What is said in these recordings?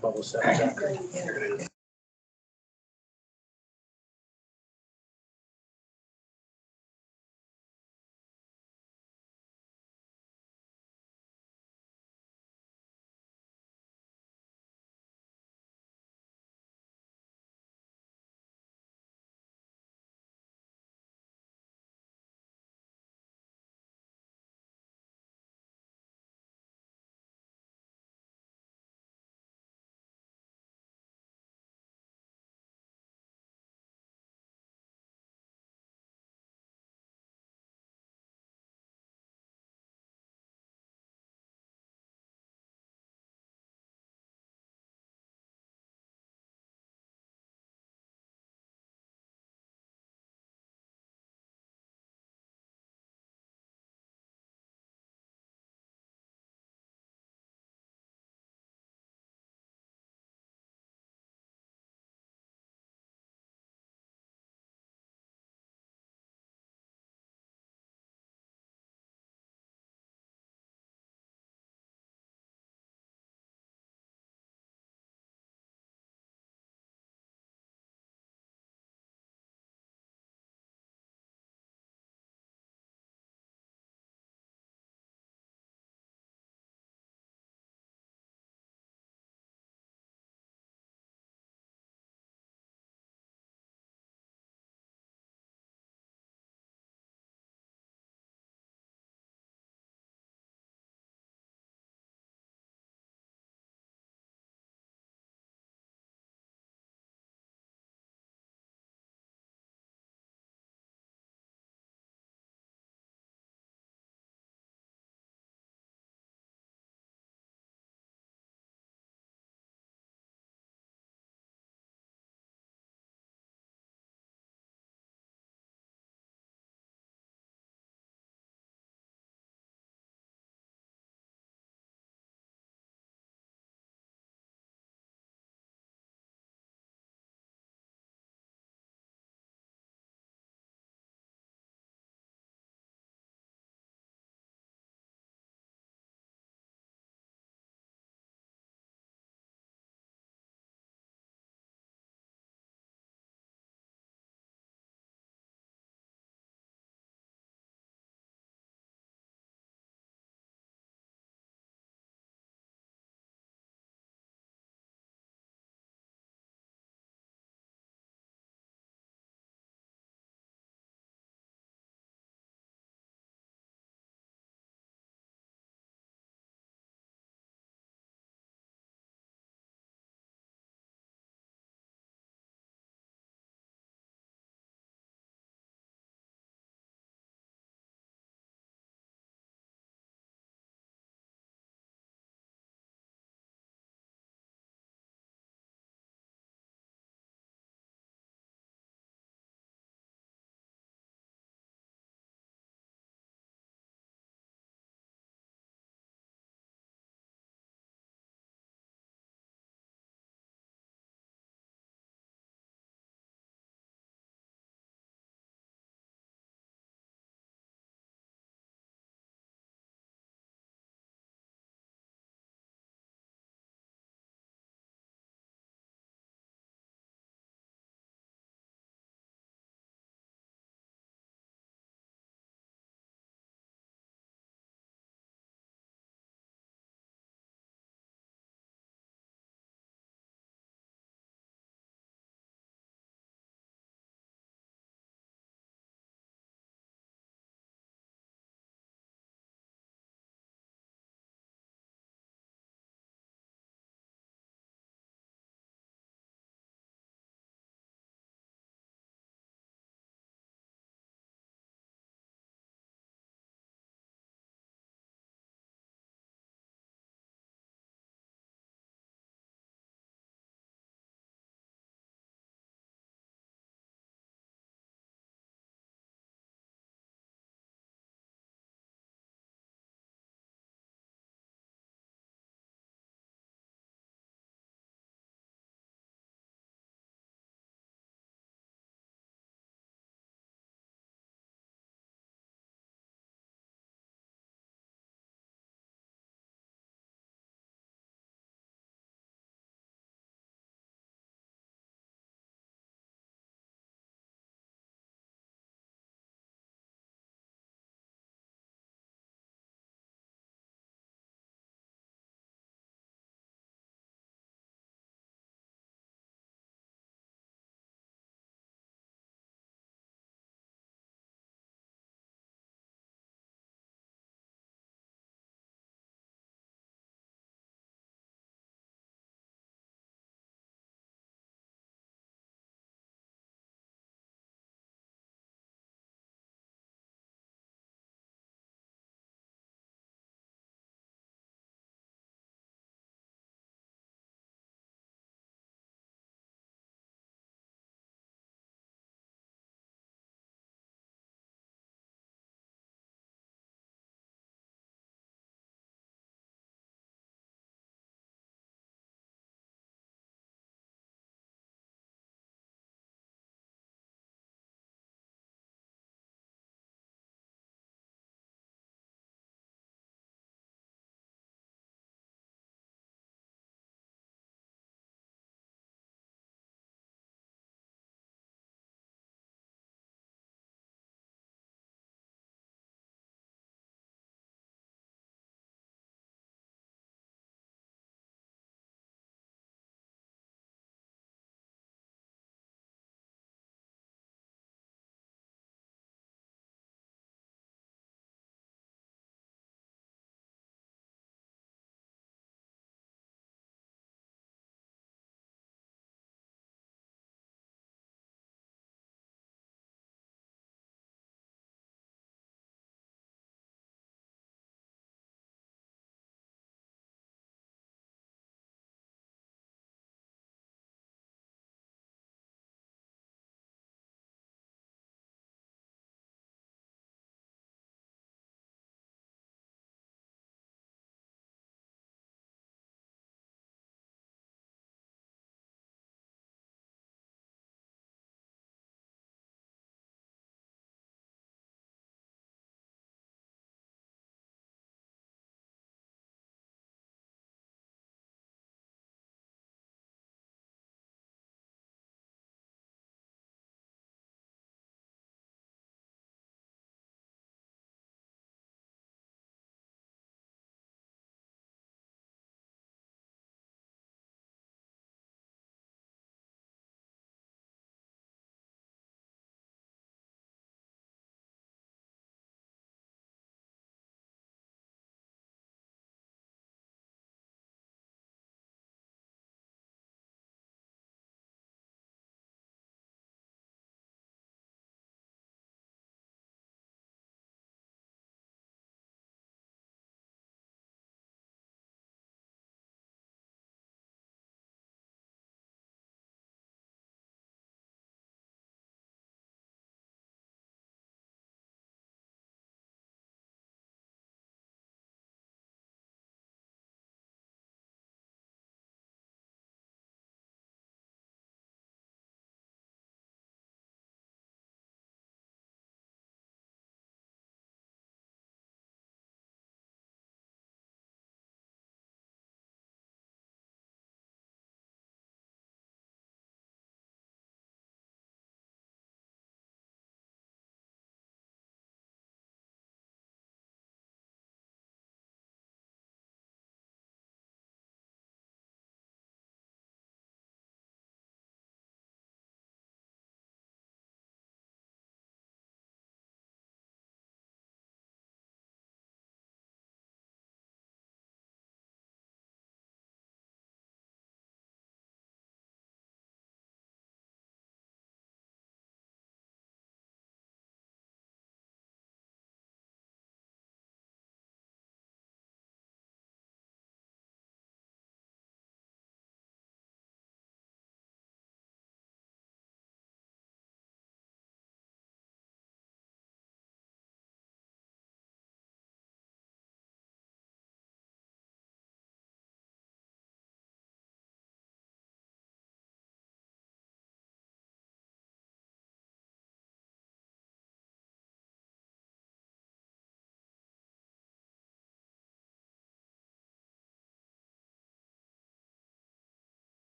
bubble settles after.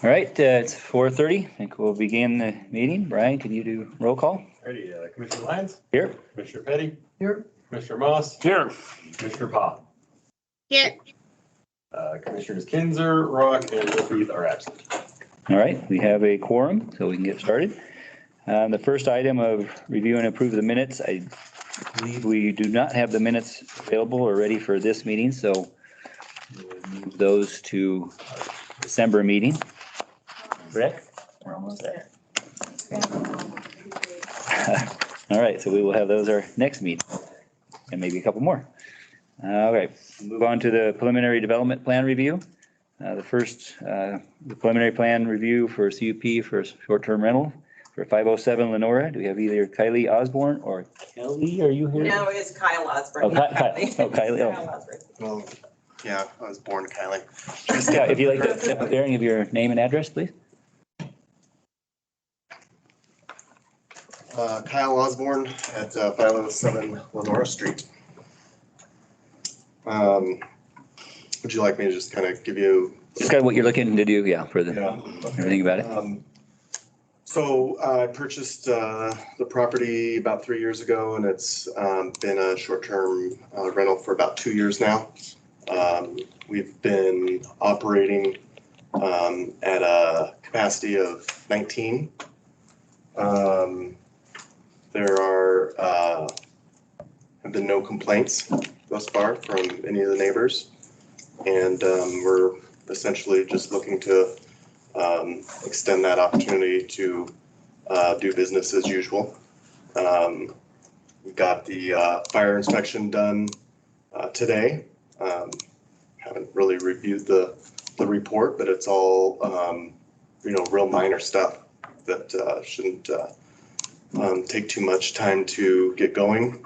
All right, it's 4:30. I think we'll begin the meeting. Brian, can you do roll call? Ready, Commissioner Lyons, Here. Commissioner Petty, Here. Commissioner Moss, Here. Commissioner Pop. Here. Commissioners Kinzer, Rock, and Wolfeith are absent. All right, we have a quorum, so we can get started. The first item of review and approve the minutes, I believe we do not have the minutes available or ready for this meeting, so we'll move those to December meeting. Correct? We're almost there. All right, so we will have those our next meeting and maybe a couple more. All right, move on to the preliminary development plan review. The first, the preliminary plan review for CUP for short-term rental for 507 Lenora. Do we have either Kylie Osborne or Kelly? Are you here? No, it's Kyle Osborne. Oh, Kylie. Oh, Kylie. Oh. Kyle Osborne. Well, yeah, I was born Kylie. Yeah, if you'd like to step up there and give your name and address, please. Kyle Osborne at 507 Lenora Street. Would you like me to just kind of give you? Just kind of what you're looking to do, yeah, for the, everything about it. So I purchased the property about 3 years ago, and it's been a short-term rental for about 2 years now. We've been operating at a capacity of 19. There have been no complaints thus far from any of the neighbors, and we're essentially just looking to extend that opportunity to do business as usual. We got the fire inspection done today. Haven't really reviewed the report, but it's all real minor stuff that shouldn't take too much time to get going.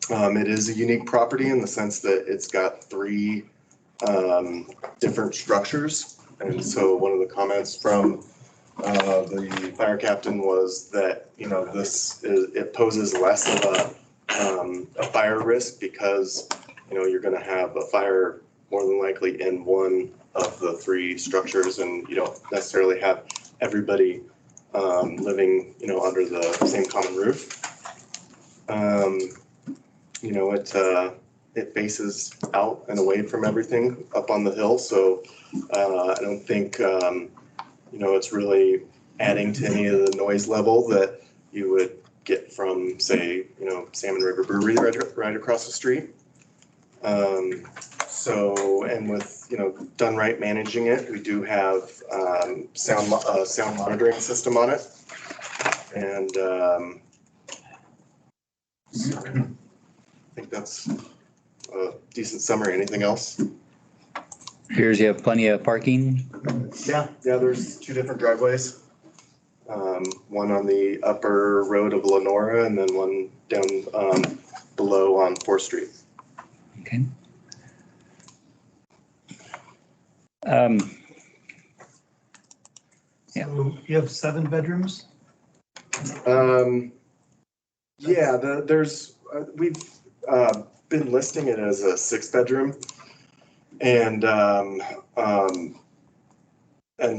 It is a unique property in the sense that it's got 3 different structures. And so one of the comments from the fire captain was that, it poses less of a fire risk because, you're going to have a fire more than likely in one of the 3 structures, and you don't necessarily have everybody living, under the same common roof. It faces out and away from everything up on the hill, so I don't think it's really adding to any of the noise level that you would get from, say, Salmon River Brewery right across the street. And with done right managing it, we do have sound monitoring system on it, and I think that's a decent summary. Anything else? Appears you have plenty of parking. Yeah, there's 2 different driveways. One on the upper road of Lenora and then one down below on 4th Street. Okay. Yeah. So you have 7 bedrooms? Yeah, we've been listing it as a 6-bedroom, and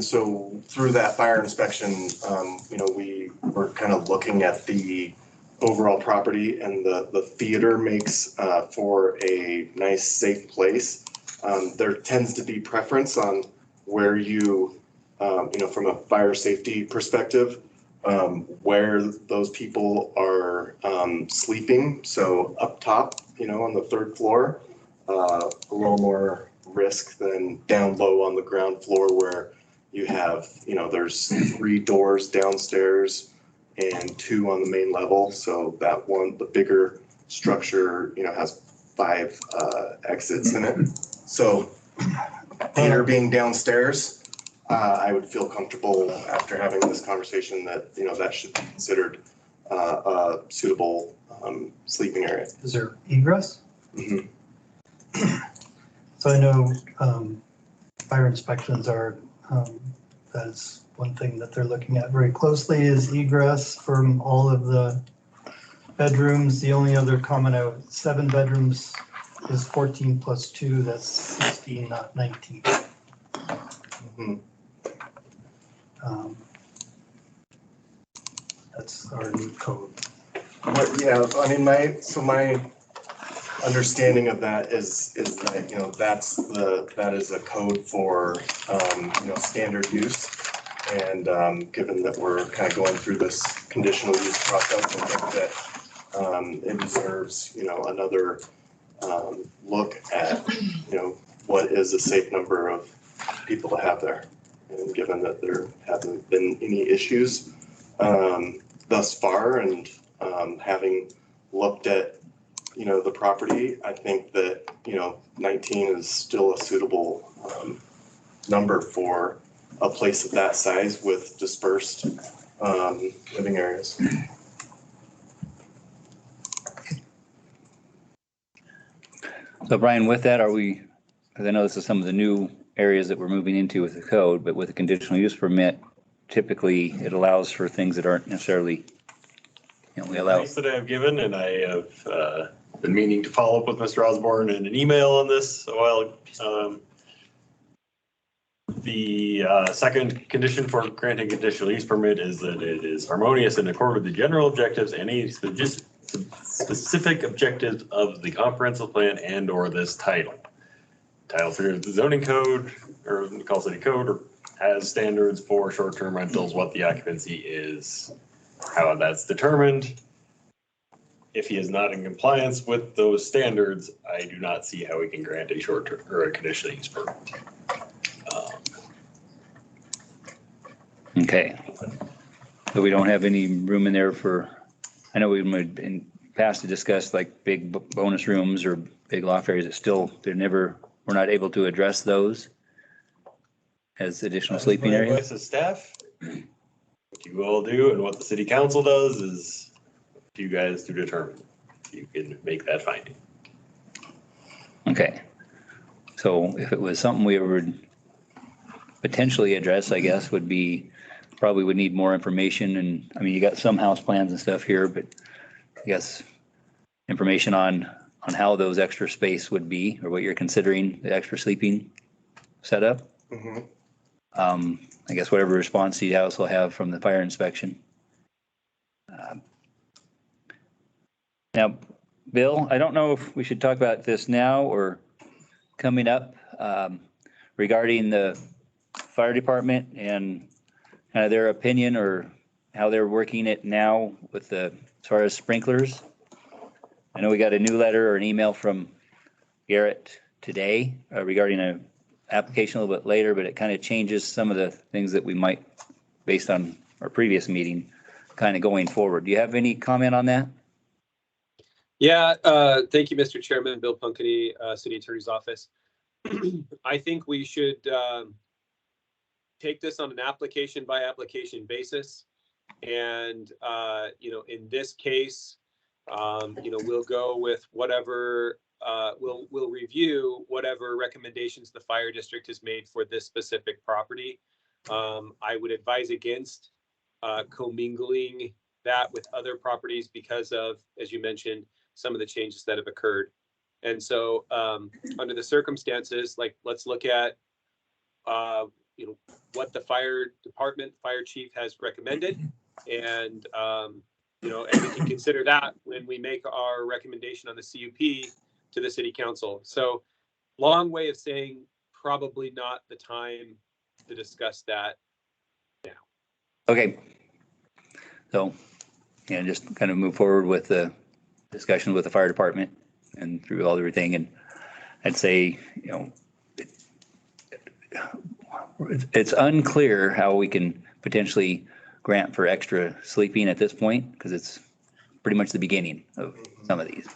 so through that fire inspection, we were kind of looking at the overall property, and the theater makes for a nice, safe place. There tends to be preference on where you, from a fire safety perspective, where those people are sleeping. So up top, on the 3rd floor, a little more risk than down low on the ground floor where you have, there's 3 doors downstairs and 2 on the main level. So that one, the bigger structure, has 5 exits in it. So theater being downstairs, I would feel comfortable after having this conversation that, that should be considered a suitable sleeping area. Is there egress? Mm-hmm. So I know fire inspections are, that's one thing that they're looking at very closely is egress from all of the bedrooms. The only other comment 7 bedrooms is 14 plus 2, that's 16, not 19. Mm-hmm. That's our new code. But yeah, I mean, my understanding of that is that, that is a code for, standard use. And given that we're kind of going through this conditional use process, I think that it deserves, another look at, what is a safe number of people to have there. And given that there haven't been any issues thus far, and having looked at, the property, I think that, 19 is still a suitable number for a place of that size with dispersed living areas. So Brian, with that, because I know this is some of the new areas that we're moving into with the code, but with a conditional use permit, typically it allows for things that aren't necessarily, we allow. Thanks that I have given, and I have been meaning to follow up with Mr. Osborne in an email on this a while. The second condition for granting conditional use permit is that it is harmonious and in accord with the general objectives and any specific objectives of the comprehensive plan and or this title. Title 3 of the zoning code, or the McCall City Code, or has standards for short-term rentals, what the occupancy is, how that's determined. If he is not in compliance with those standards, I do not see how we can grant a short-term or a conditional use permit. Okay. So we don't have any room in there for, I know we've in past to discuss like big bonus rooms or big loft areas that still, we're not able to address those as additional sleeping My areas. advice as staff, what you all do and what the city council does is up to you guys to determine. You can make that finding. Okay. So if it was something we would potentially address, I guess, would be, probably would need more information. And I mean, you got some house plans and stuff here, but I guess information on how those extra space would be, or what you're considering the extra sleeping setup. Mm-hmm. I guess whatever response the house will have from the fire inspection. Now, Bill, I don't know if we should talk about this now or coming up regarding the fire department and kind of their opinion or how they're working it now with as far as sprinklers. I know we got a new letter or an email from Garrett today regarding an application a little bit later, but it kind of changes some of the things that we might, based on our previous meeting, kind of going forward. Do you have any comment on that? Yeah, thank you, Mr. Chairman, Bill Punkany, City Attorney's Office. I think we should take this on an application by application basis. And, in this case, we'll go with whatever, we'll review whatever recommendations the fire district has made for this specific property. I would advise against commingling that with other properties because of, as you mentioned, some of the changes that have occurred. And so under the circumstances, like, let's look at, what the fire department, fire chief has recommended. And, and we can consider that when we make our recommendation on the CUP to the city council. So long way of saying probably not the time to discuss that now. Okay. So, just kind of move forward with the discussion with the fire department and through all everything. And I'd say, it's unclear how we can potentially grant for extra sleeping at this point, because it's pretty much the beginning of some of these.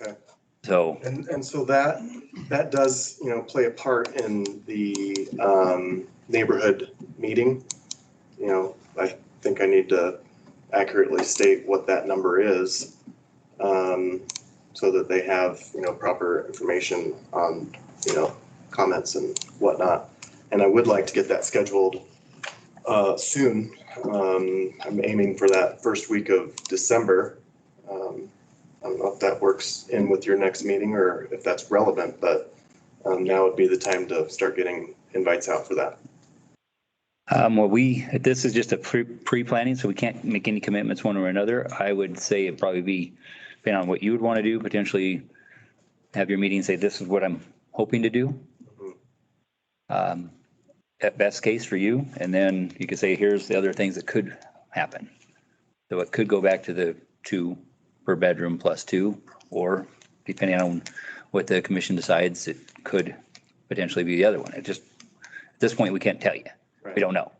Okay. So. And so that does, play a part in the neighborhood meeting. I think I need to accurately state what that number is, so that they have, proper information on, comments and whatnot. And I would like to get that scheduled soon. I'm aiming for that first week of December. I don't know if that works in with your next meeting or if that's relevant, but now would be the time to start getting invites out for that. Well, this is just a pre-planning, so we can't make any commitments one way or another. I would say it'd probably be, depending on what you would want to do, potentially have your meeting say, this is what I'm hoping to do. At best case for you, and then you could say, here's the other things that could happen. So it could go back to the 2 per bedroom plus 2, or depending on what the commission decides, it could potentially be the other one. It just, at this point, we can't tell you. We Right. don't know.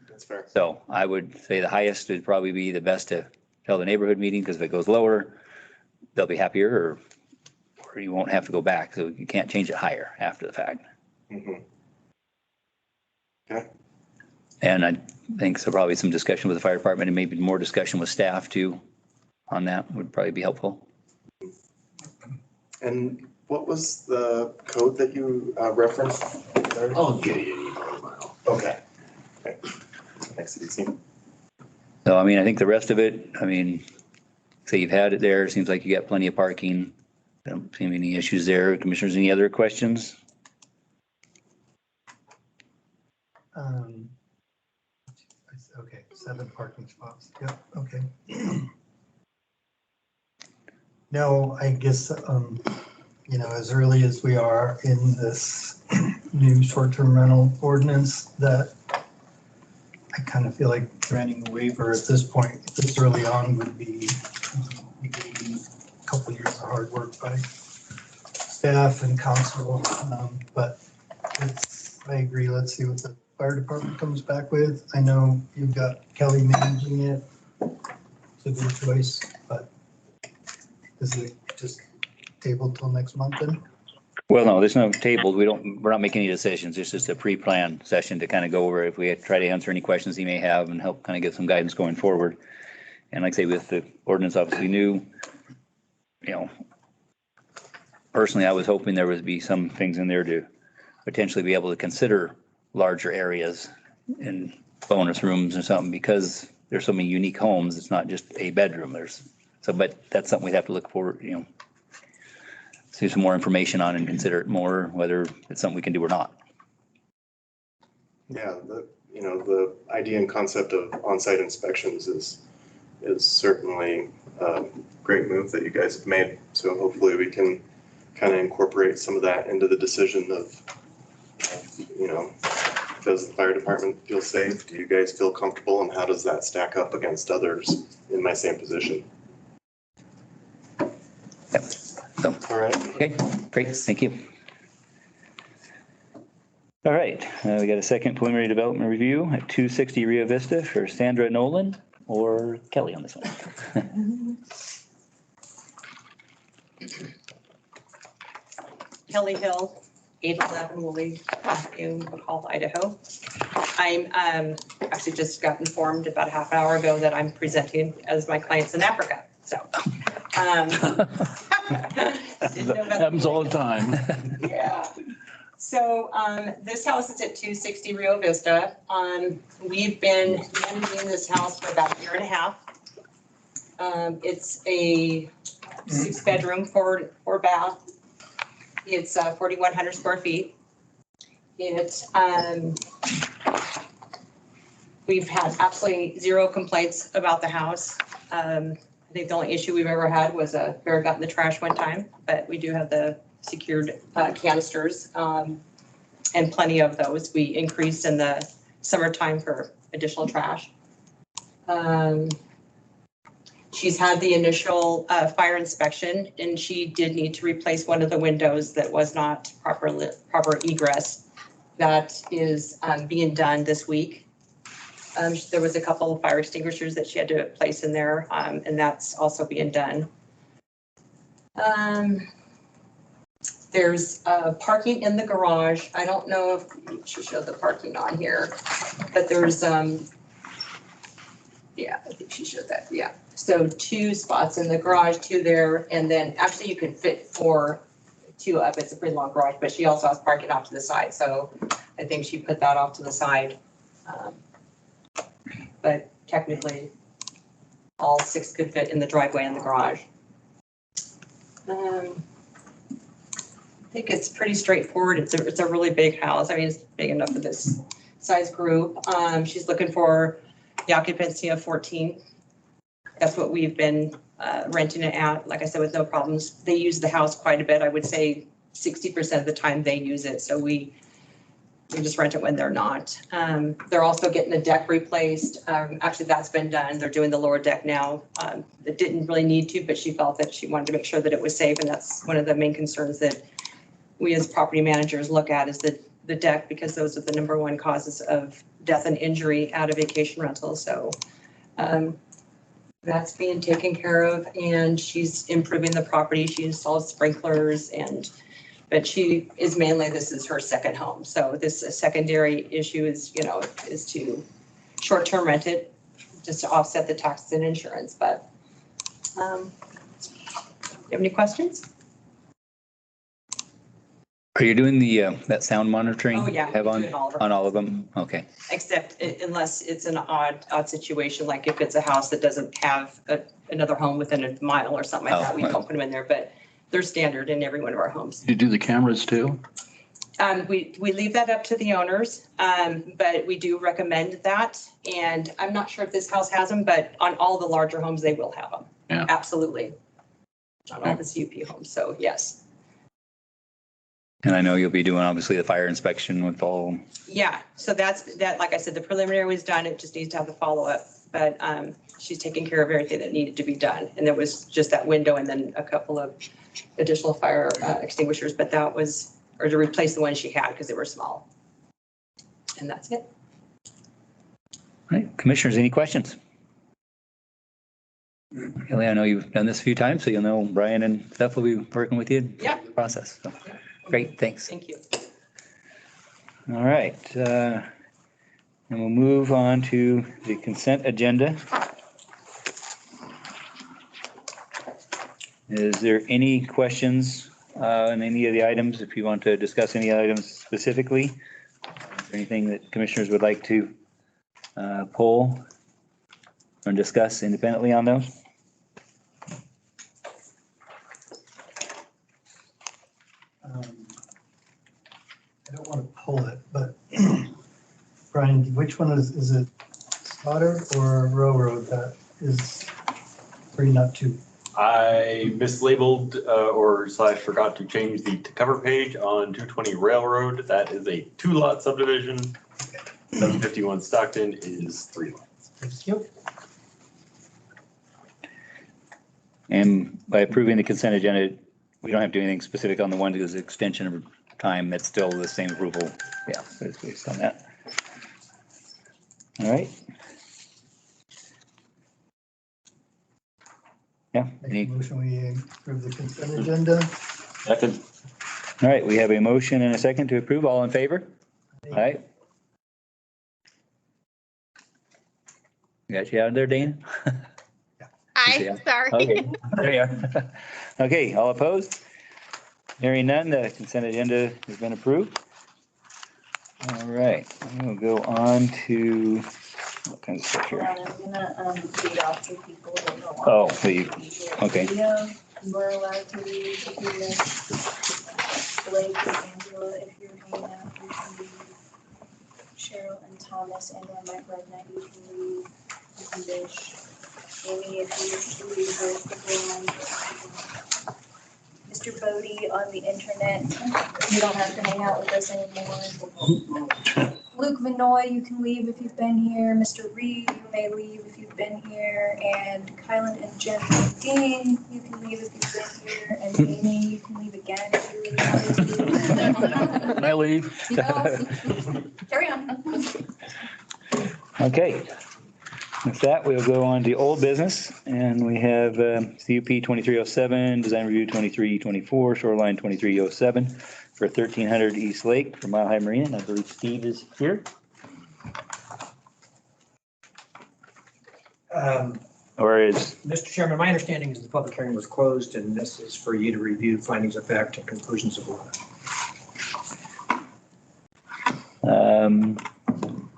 That's fair. So I would say the highest would probably be the best to tell the neighborhood meeting, because if it goes lower, they'll be happier, or you won't have to go back. So you can't change it higher after the fact. Mhm. Okay. And I think so probably some discussion with the fire department and maybe more discussion with staff too on that would probably be helpful. And what was the code that you referenced? I'll get it in tomorrow. Okay. Okay. Thanks, CDC. So, I mean, I think the rest of it, I mean, say you've had it there, seems like you got plenty of parking. I don't see any issues there. Commissioners, any other questions? Okay, 7 parking spots. Yep, okay. No, I guess, as early as we are in this new short-term rental ordinance, that I kind of feel like granting a waiver at this point, this early on would be maybe a couple years of hard work by staff and council. But I agree, let's see what the fire department comes back with. I know you've got Kelly managing it. It's a good choice, but is it just tabled till next month then? Well, no, there's no table. We're not making any decisions. It's just a pre-planned session to kind of go over if we try to answer any questions he may have and help kind of get some guidance going forward. And like I say, with the ordinance obviously new, personally, I was hoping there would be some things in there to potentially be able to consider larger areas and bonus rooms or something, because there's so many unique homes. It's not just a bedroom. But that's something we'd have to look for, see some more information on and consider it more, whether it's something we can do or not. Yeah, the idea and concept of on-site inspections is certainly a great move that you guys have made. So hopefully we can kind of incorporate some of that into the decision of does the fire department feel safe? Do you guys feel comfortable? And how does that stack up against others in my same position? Yep. So, All right. okay, great, thank you. All right, we got a second preliminary development review at 260 Rio Vista for Sandra Nolan or Kelly on this one. Kelly Hill, 811 Woolly Avenue, McCall, Idaho. I'm actually just got informed about a half hour ago that I'm presenting as my clients in Africa, so. Happens all the time. Yeah. So this house is at 260 Rio Vista. We've been managing this house for about a year and a half. It's a 6-bedroom, 4 bath. It's 4,100 square feet. We've had absolutely 0 complaints about the house. I think the only issue we've ever had was a bear got in the trash one time, but we do have the secured canisters and plenty of those. We increased in the summertime for additional trash. She's had the initial fire inspection, and she did need to replace one of the windows that was not proper egress. That is being done this week. There was a couple of fire extinguishers that she had to place in there, and that's also being done. There's parking in the garage. I don't know if she showed the parking on here, but there's, yeah, I think she showed that, yeah. So 2 spots in the garage, 2 there, and then actually you can fit 2 up. It's a pretty long garage, but she also has parking off to the side. So I think she put that off to the side. But technically, all 6 could fit in the driveway and the garage. I think it's pretty straightforward. It's a really big house. I mean, it's big enough for this size group. She's looking for the occupancy of 14. That's what we've been renting it at, like I said, with no problems. They use the house quite a bit. I would say 60% of the time they use it. So we just rent it when they're not. They're also getting the deck replaced. Actually, that's been done. They're doing the lower deck now. It didn't really need to, but she felt that she wanted to make sure that it was safe. And that's one of the main concerns that we as property managers look at is the deck, because those are the #1 causes of death and injury out of vacation rentals. So that's being taken care of, and she's improving the property. She installed sprinklers, but she is mainly, this is her second home. So this secondary issue is, is to short-term rent it, just to offset the taxes and insurance. But you have any questions? Are you doing the, that sound monitoring? Oh, yeah, Have we on, do it all of our on all of them? Okay. Except unless it's an odd situation, like if it's a house that doesn't have another home within a mile or something like that, we don't put them in there, but they're standard in every one of our homes. You do the cameras too? We leave that up to the owners, but we do recommend that. And I'm not sure if this house has them, but on all the larger homes, they will have them. Yeah. Absolutely. On all the CUP homes, so yes. And I know you'll be doing obviously the fire inspection with all. Yeah, so that's, like I said, the preliminary was done, it just needs to have the follow-up. But she's taking care of everything that needed to be done. And there was just that window and then a couple of additional fire extinguishers, but that was, or to replace the ones she had because they were small. And that's it. All right, commissioners, any questions? Kelly, I know you've done this a few times, so you'll know Brian and Steph will be working with you in the process. So, great, thanks. Thank you. All right, and we'll move on to the consent agenda. Is there any questions on any of the items? If you want to discuss any items specifically, is there anything that commissioners would like to poll or discuss independently on those? I don't want to pull it, but Brian, which one is it Slaughter or Railroad that is bringing up to? I mislabeled or / forgot to change the cover page on 220 Railroad. That is a 2-lot subdivision. 751 Stockton is 3 lots. Thank you. And by approving the consent agenda, we don't have to do anything specific on the one because the extension of time, that's still the same approval. Yeah, so it's based on that. All right. Yeah. Make a motion, we approve the consent agenda. Second. All right, we have a motion and a second to approve. All in favor? All right. Got you out of there, Dana? Hi, sorry. Okay, there you are. Okay, all opposed? Hearing none, the consent agenda has been approved. All right, we'll go on to, what kind of stuff here? I'm gonna read off to people that don't want. Oh, to leave. hear Okay. video. We're allowed to read if you miss Blake and Angela, if you're hanging out, you can read Cheryl and Thomas and or Mike Redknapp, you can read, you can dish. Amy, if you wish to read both the band. Mr. Bodie on the internet, you don't have to hang out with us anymore. Luke Minoy, you can leave if you've been here. Mr. Reed, you may leave if you've been here. And Kylan and Jen Dean, you can leave if you've been here. And Amy, you can leave again if you really wanted to. Can I leave? No. Carry on. Okay. With that, we'll go on to old business, and we have CUP 2307, Design Review 2324, Shoreline 2307 for 1300 East Lake for Mile High Marina, and I believe Steve is here. Or is, Mr. Chairman, my understanding is the public hearing was closed, and this is for you to review findings of fact and conclusions of law.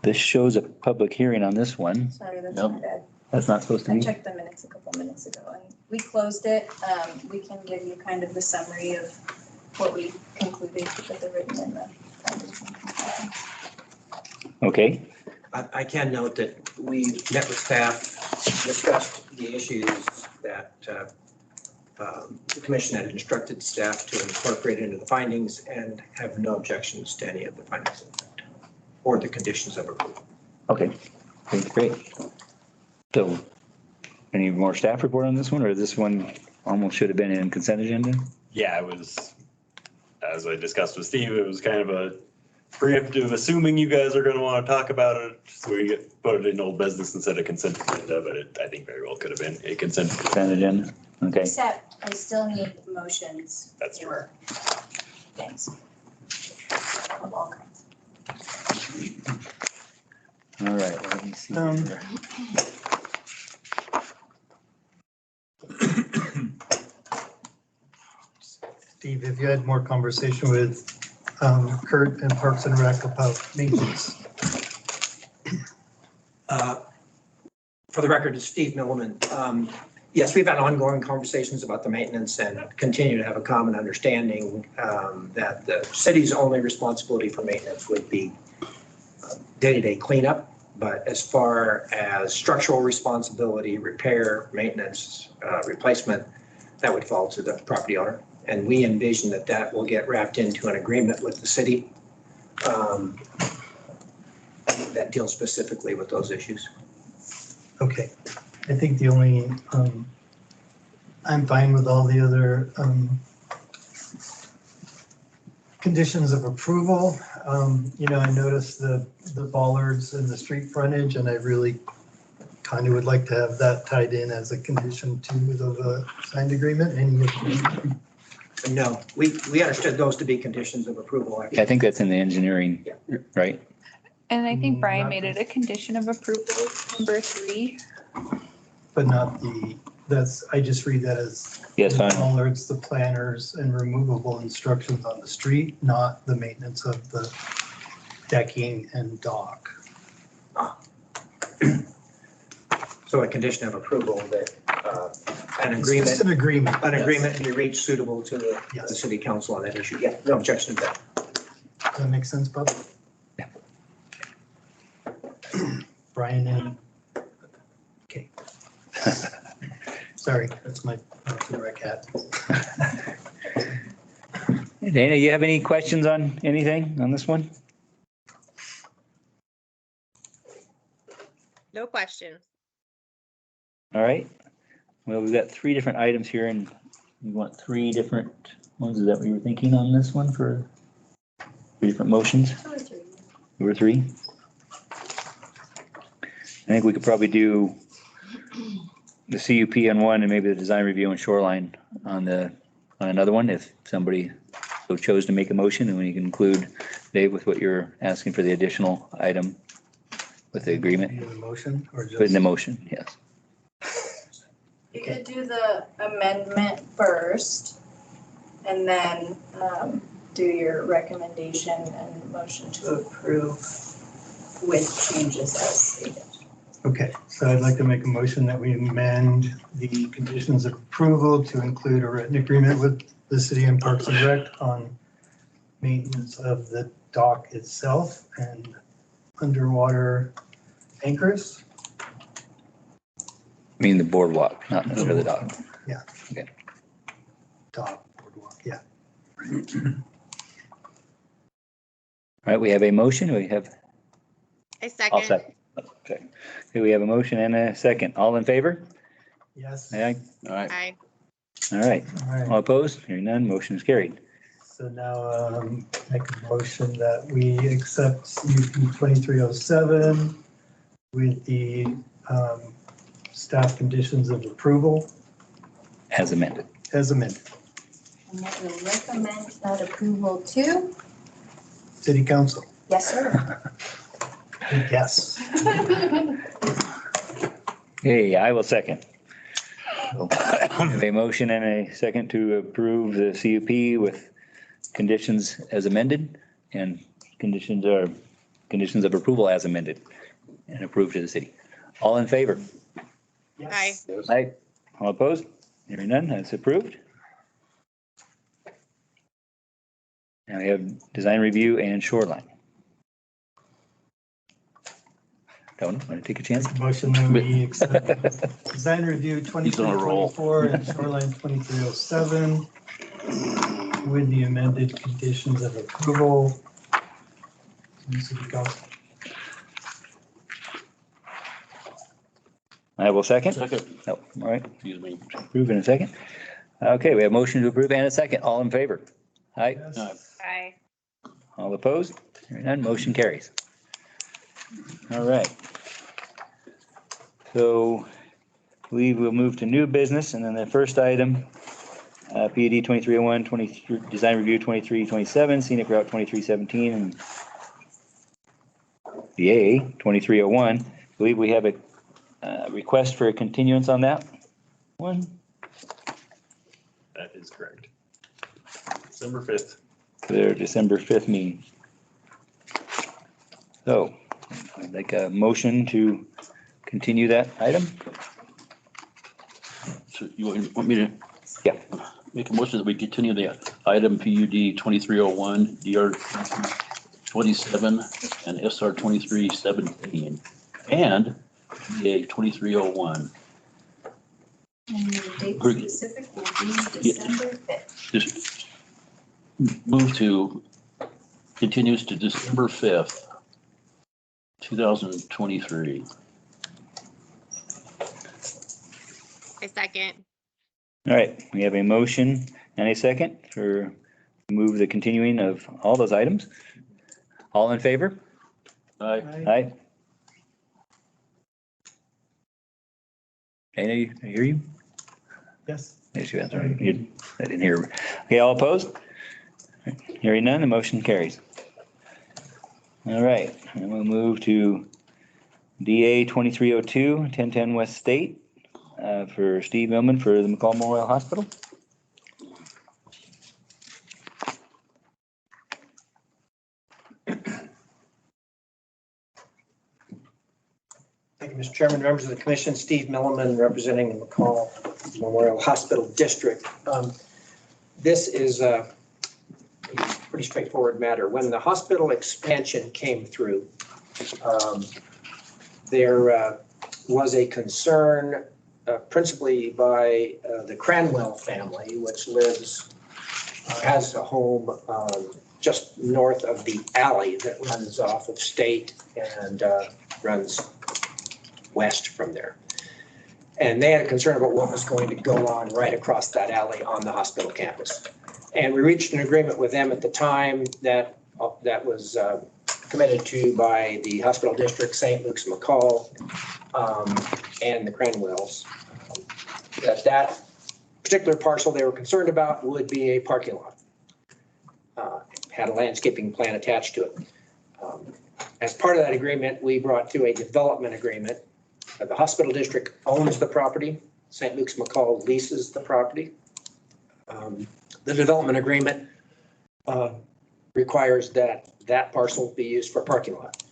this shows a public hearing on this one. Sorry, that's Nope. my bad. That's not supposed to I be. checked the minutes a couple minutes ago and we closed it. We can give you kind of the summary of what we concluded with the written and the findings and conclusions. Okay, I can note that we met with staff, discussed the issues that the commission had instructed staff to incorporate into the findings and have no objections to any of the findings or the conditions of approval. okay, great. So any more staff report on this one, or this one almost should have been in consent agenda? Yeah, it was, as I discussed with Steve, it was kind of a preemptive, assuming you guys are gonna wanna talk about it, so we put it in old business instead of consent agenda, but it, I think very well could have been a consent. Consent agenda, okay. Except I still need motions. That's true. for things. Of all kinds. All right, let me see. Um, here. Steve, have you had more conversation with Kurt and Parks and Rec about maintenance? For the record, it's Steve Milliman. Yes, we've had ongoing conversations about the maintenance and continue to have a common understanding that the city's only responsibility for maintenance would be day-to-day cleanup. But as far as structural responsibility, repair, maintenance, replacement, that would fall to the property owner. And we envision that that will get wrapped into an agreement with the city that deals specifically with those issues. Okay, I think the only, I'm fine with all the other conditions of approval. You know, I noticed the bollards and the street frontage, and I really kind of would like to have that tied in as a condition too of a signed agreement. Any, No, we understood those to be conditions of approval. I think that's in the engineering, right? And I think Brian Not made it this. a condition of approval, number 3. but not the, that's, I just read that as Yes, the fine. bollards, the planters and removable instructions on the street, not the maintenance of the decking and dock. So a condition of approval that an It's just an agreement. an yes. agreement be reached suitable to the Yes. city council on that issue. Yeah, no objection to that. Does that make sense, Bob? Yeah. Brian, any? Okay. Sorry, that's my rec hat. Dana, you have any questions on anything on this one? No questions. All right. Well, we've got 3 different items here, and you want 3 different ones. Is that what you were thinking on this one for 3 different motions? 2 or 3. 2 or 3? I think we could probably do the CUP on one and maybe the design review and shoreline on another one, if somebody so chose to make a motion, and we can include Dave with what you're asking for the additional item with the agreement. Need a motion or Put in just? the motion, yes. You could do the amendment first and then do your recommendation and motion to approve with changes as stated. Okay, so I'd like to make a motion that we amend the conditions of approval to include a written agreement with the city and Parks and Rec on maintenance of the dock itself and underwater anchors. I mean, the boardwalk, not necessarily the dock. Dock, boardwalk, yeah. All right, we have a motion. We have, I I'll second. second. Okay, we have a motion and a second. All in favor? Yes. Aye. All right. Aye. All right. All right. All opposed? Hearing none, motion is carried. So now make a motion that we accept CUP 2307 with the staff conditions of approval As amended. as amended. And that will recommend that approval to? City council, Yes, sir. yes. Okay, I will second. So, we have a motion and a second to approve the CUP with conditions as amended and conditions of approval as amended and approved to the city. All in favor? Aye. Aye. All opposed? Hearing none, that's approved. Now we have design review and shoreline. Tony, want to take a chance? Motion that we accept design review He's on a roll. 2324 and shoreline 2307 with the amended conditions of approval. from City Council. I will second. Second, Oh, all right, excuse me. approve in a second. Okay, we have motion to approve and a second. All in favor? Aye. Yes. Aye. All opposed? Hearing none, motion carries. All right. So I believe we'll move to new business, and then the first item, PUD 2301, 23, design review 2327, scenic route 2317, and the AA 2301. I believe we have a request for a continuance on that one. That is correct. December 5th. Their December 5th meeting. So I'd like a motion to continue that item. So you want me to? Yeah. Make a motion that we continue the item PUD 2301, DR 27, and SR 2317, and PA 2301. And the date Great. specific will be December 5th. Just move to, continues to December 5th, 2023. I second. All right, we have a motion and a second for move the continuing of all those items. All in favor? Aye. Aye. Dana, I hear you? Yes. Yes, you answered. I didn't hear. Okay, all opposed? Hearing none, the motion carries. All right, and we'll move to DA 2302, 1010 West State, for Steve Millman for the McCall Memorial Hospital. Thank you, Mr. Chairman, members of the commission, Steve Milliman representing the McCall Memorial Hospital District. This is a pretty straightforward matter. When the hospital expansion came through, there was a concern principally by the Cranwell family, which has a home just north of the alley that runs off of State and runs west from there. And they had a concern about what was going to go on right across that alley on the hospital campus. And we reached an agreement with them at the time that was committed to by the hospital district, St. Luke's, McCall, and the Cranwells. That particular parcel they were concerned about would be a parking lot. Had a landscaping plan attached to it. As part of that agreement, we brought through a development agreement. The hospital district owns the property. St. Luke's McCall leases the property. The development agreement requires that that parcel be used for a parking lot.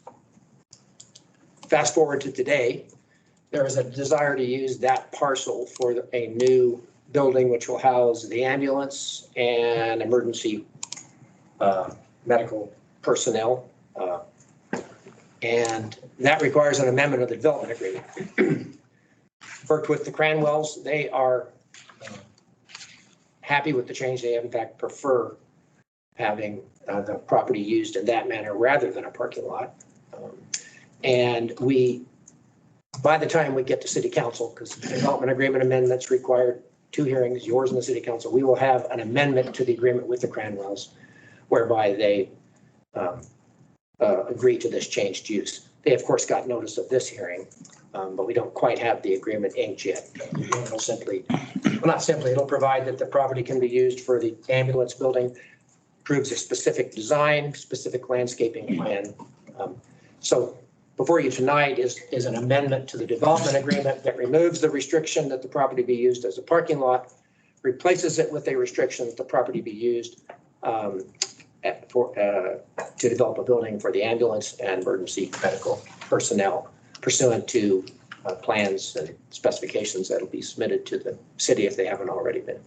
Fast forward to today, there is a desire to use that parcel for a new building which will house the ambulance and emergency medical personnel. And that requires an amendment of the development agreement. Worked with the Cranwells, they are happy with the change. They in fact prefer having the property used in that manner rather than a parking lot. And by the time we get to city council, because the development agreement amendments required 2 hearings, yours and the city council, we will have an amendment to the agreement with the Cranwells whereby they agree to this changed use. They of course got notice of this hearing, but we don't quite have the agreement inked yet. It'll simply, well, not simply, it'll provide that the property can be used for the ambulance building, proves a specific design, specific landscaping plan. So before you tonight is an amendment to the development agreement that removes the restriction that the property be used as a parking lot, replaces it with a restriction that the property be used to develop a building for the ambulance and emergency medical personnel pursuant to plans and specifications that'll be submitted to the city if they haven't already been.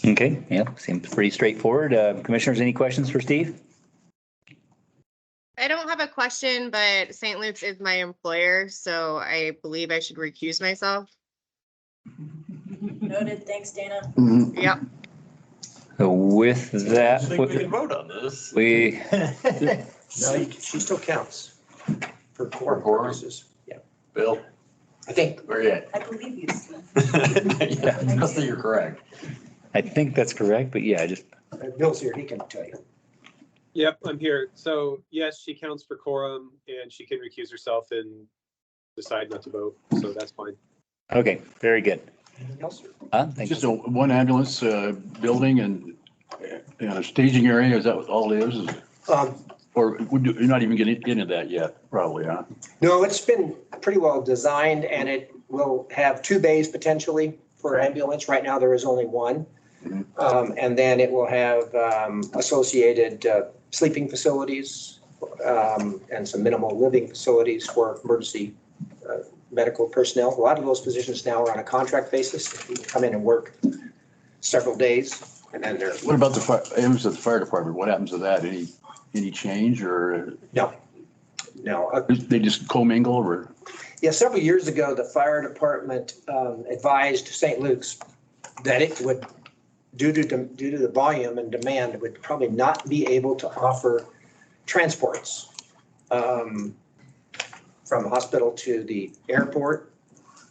Okay, yeah, seems pretty straightforward. Commissioners, any questions for Steve? I don't have a question, but St. Luke's is my employer, so I believe I should recuse myself. Noted, thanks, Dana. Yep. So with I that, think we can vote on this. we, No, she still counts for quorum quorum? purposes. Yeah, Bill, I think, where you at? I believe you, Steve. Yeah, trust that you're correct. I think that's correct, but yeah, just, Bill's here, he can tell you. Yep, I'm here. So yes, she counts for quorum and she can recuse herself and decide not to vote. So that's fine. okay, very good. Anything else? Thank Just you. one ambulance building and a staging area, is that what all it is? Or you're not even getting into that yet, probably, huh? No, it's been pretty well designed and it will have 2 bays potentially for ambulance. Right now, there is only one. And then it will have associated sleeping facilities and some minimal living facilities for emergency medical personnel. A lot of those positions now are on a contract basis. People come in and work several days and then they're. What about the ambulance at the fire department? What happens to that? Any change or No. they just commingle or? Yeah, several years ago, the fire department advised St. Luke's that it would, due to the volume and demand, would probably not be able to offer transports from the hospital to the airport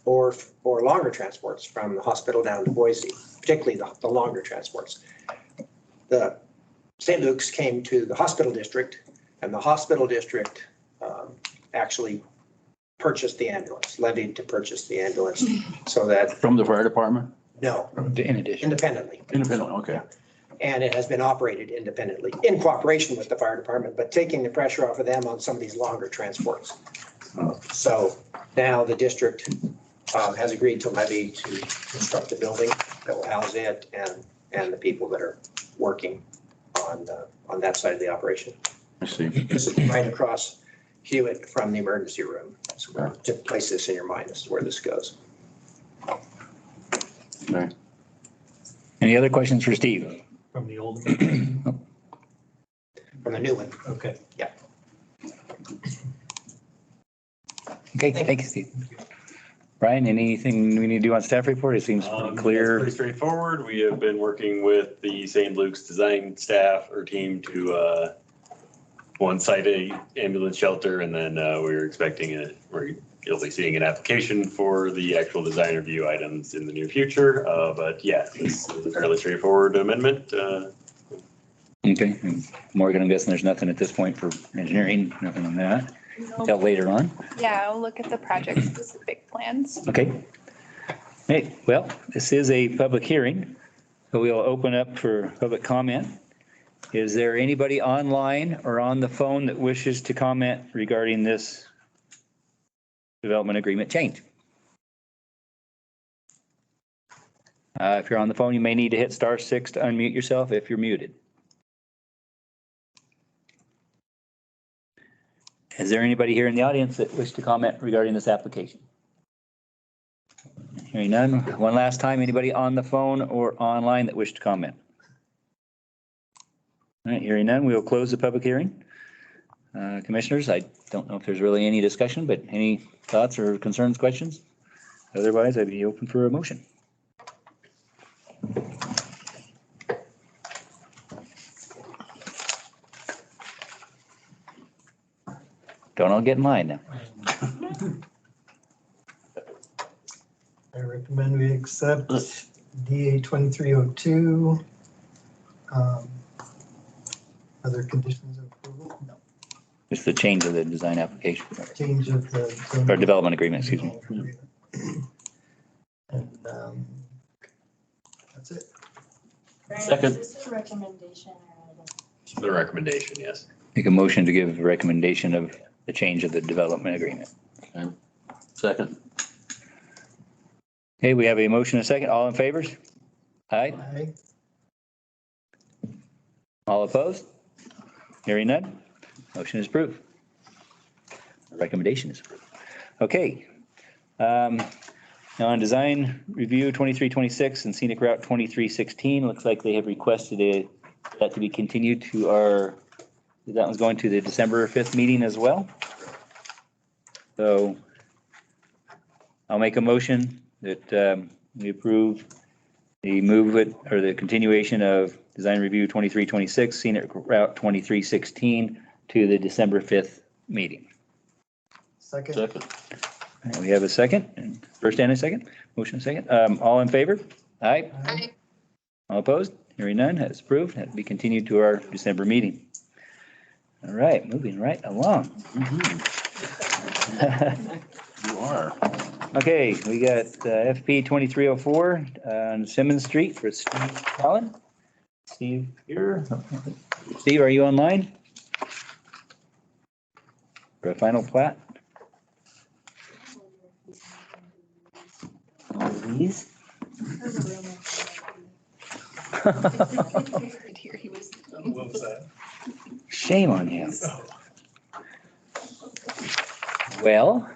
or longer transports from the hospital down to Boise, particularly the longer transports. The St. Luke's came to the hospital district and the hospital district actually purchased the ambulance, levied to purchase the ambulance so that. From the fire department? No, In addition, independently. Independently, okay. And it has been operated independently in cooperation with the fire department, but taking the pressure off of them on some of these longer transports. So now the district has agreed to levy to construct a building that will house it and the people that are working on that side of the operation. I see. This is right across Hewitt from the emergency room. So to place this in your mind as to where this goes. Okay. any other questions for Steve? From the old. From the new one. Okay. Okay, thank you, Steve. Brian, anything we need to do on staff report? It seems pretty That's clear. pretty straightforward. We have been working with the St. Luke's design staff or team to one site a ambulance shelter, and then we're expecting you'll be seeing an application for the actual design review items in the near future. But yeah, this is a fairly straightforward amendment. Okay, and Morgan, I'm guessing there's nothing at this point for engineering, nothing on that, until later on. Yeah, I'll look at the project specific plans. Okay. Hey, well, this is a public hearing, so we'll open up for public comment. Is there anybody online or on the phone that wishes to comment regarding this development agreement change? If you're on the phone, you may need to hit *6 to unmute yourself if you're muted. Is there anybody here in the audience that wishes to comment regarding this application? Hearing none. One last time, anybody on the phone or online that wish to comment? All right, hearing none, we will close the public hearing. Commissioners, I don't know if there's really any discussion, but any thoughts or concerns, questions? Otherwise, I'd be open for a motion. Don't all get in line now. I recommend we accept DA 2302. Other conditions of approval? No. Just the change of the design application, Change of the. or development agreement, excuse me. And that's it. Brian, Second. is this a recommendation or The recommendation, yes. Make a motion to give a recommendation of the change of the development agreement. Second. Okay, we have a motion and a second. All in favor? Aye. Aye. All opposed? Hearing none. Motion is approved. The recommendation is approved. Okay. Now on design review 2326 and scenic route 2316, looks like they have requested that to be continued to our That one's going to the December 5th meeting as well. So I'll make a motion that we approve the movement or the continuation of design review 2326, scenic route 2316 to the December 5th meeting. Second. Second. And we have a second, first and a second, motion second. All in favor? Aye. Aye. All opposed? Hearing none, that's approved. That will be continued to our December meeting. All right, moving right along. You are. Okay, we got FP 2304 on Simmons Street for Steve Allen. Steve here. Steve, are you online? For a final plat? These? Here he was. What was that? Shame on you. Well,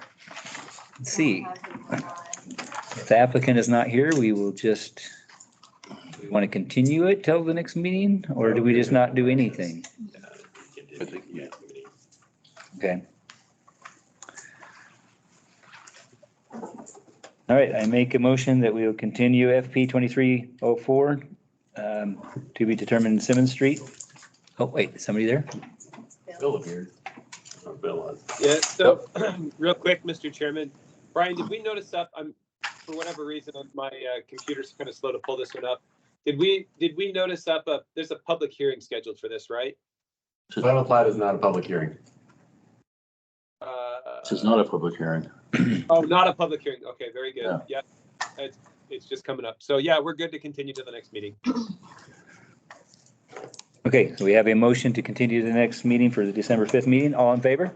let's see. If the applicant is not here, we will just, we want to continue it till the next meeting, or do we just not do anything? I think, yeah. Okay. All right, I make a motion that we will continue FP 2304 to be determined Simmons Street. Oh, wait, is somebody there? Bill appeared. Oh, Bill was. Yeah, so real quick, Mr. Chairman, Brian, did we notice up, for whatever reason, my computer's kind of slow to pull this one up. Did we notice up, there's a public hearing scheduled for this, right? Final plat is not a public hearing. This is not a public hearing. Oh, not a public hearing. Okay, very good. Yeah. Yeah, it's just coming up. So yeah, we're good to continue to the next meeting. Okay, so we have a motion to continue to the next meeting for the December 5th meeting. All in favor?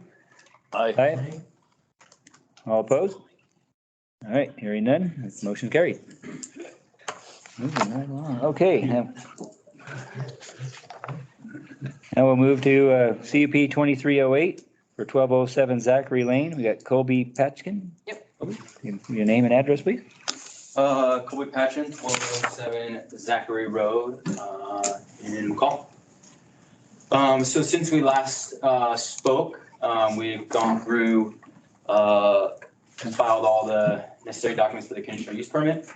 Aye. Aye. All opposed? All right, hearing none, motion carried. Moving right along. Okay. Now we'll move to CUP 2308 for 1207 Zachary Lane. We got Colby Patchkin. Yep. Your name and address, please? Colby Patchen, 1207 Zachary Road, in McCall. So since we last spoke, we've gone through and filed all the necessary documents for the conditional use permit.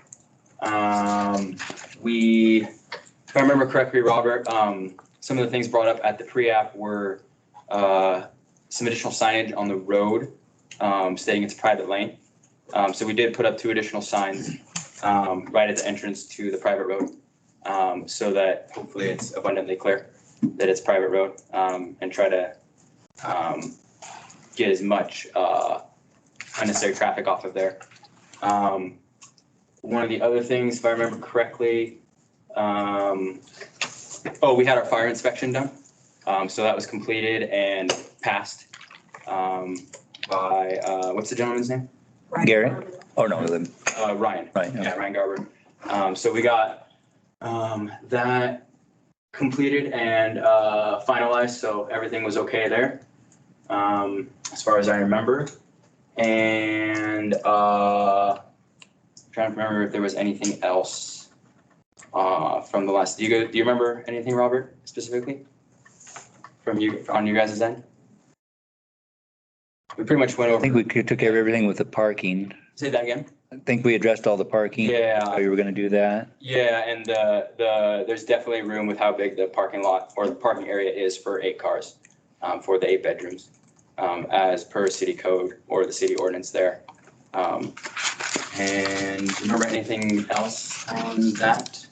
If I remember correctly, Robert, some of the things brought up at the pre-app were some additional signage on the road stating it's a private lane. So we did put up 2 additional signs right at the entrance to the private road, so that hopefully it's abundantly clear that it's private road, and try to get as much unnecessary traffic off of there. One of the other things, if I remember correctly, we had our fire inspection done. So that was completed and passed by, what's the gentleman's name? Garrett? Oh, no, Ryan. Ryan. Right, Yeah, Ryan Garber. So we got that completed and finalized, so everything was okay there, as far as I remember. And trying to remember if there was anything else from the last. Do you remember anything, Robert, specifically from you on your guys' end? We pretty much went over. I think we took care of everything with the parking. Say that again. I think we addressed all the parking. Yeah. How you were gonna do that. Yeah, and there's definitely room with how big the parking lot or the parking area is for 8 cars, for the 8 bedrooms, as per city code or the city ordinance there. And remember anything else on that?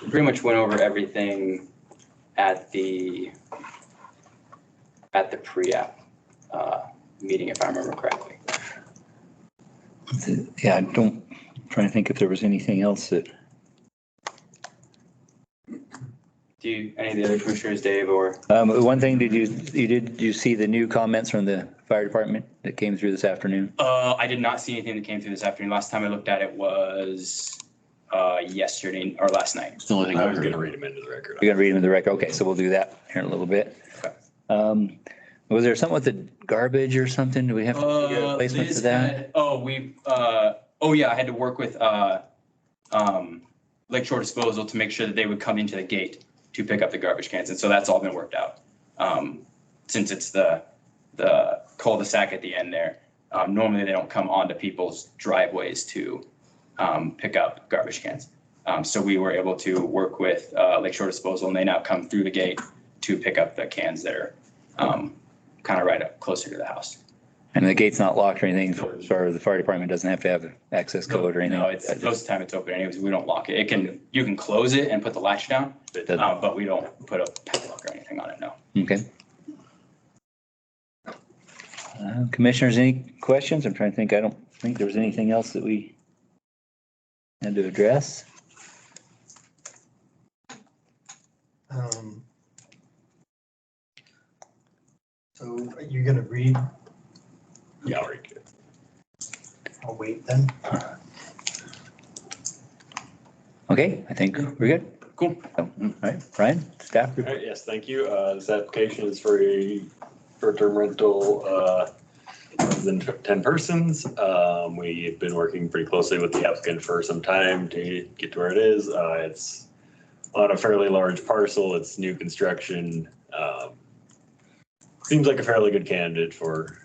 We pretty much went over everything at the pre-app meeting, if I remember correctly. Yeah, I'm trying to think if there was anything else that. Any of the other commissioners, Dave, or? One thing, did you see the new comments from the fire department that came through this afternoon? I did not see anything that came through this afternoon. Last time I looked at it was yesterday or last night. It's the only thing I I was heard. gonna read them into the record. You're gonna read them in the record? Okay, so we'll do that here in a little bit. Okay. Was there something with the garbage or something? Do we have to figure a replacement for Liz that? I had to work with Lakeshore Disposal to make sure that they would come into the gate to pick up the garbage cans. And so that's all been worked out. Since it's the cul-de-sac at the end there, normally they don't come onto people's driveways to pick up garbage cans. So we were able to work with Lakeshore Disposal, and they now come through the gate to pick up the cans that are kind of right up closer to the house. And the gate's not locked or anything, so the fire department doesn't have to have access code or anything? No, it's most of the time it's open anyways. We don't lock it. You can close it and put the latch down, but we don't put a padlock or anything on it, no. Okay. Commissioners, any questions? I'm trying to think. I don't think there was anything else that we had to address. So you're gonna read? Yeah, I'll read it. I'll wait then. Okay, I think we're good. Cool. All right, Brian, staff. All right, yes, thank you. This application is for a short-term rental of than 10 persons. We've been working pretty closely with the applicant for some time to get to where it is. It's on a fairly large parcel. It's new construction. Seems like a fairly good candidate for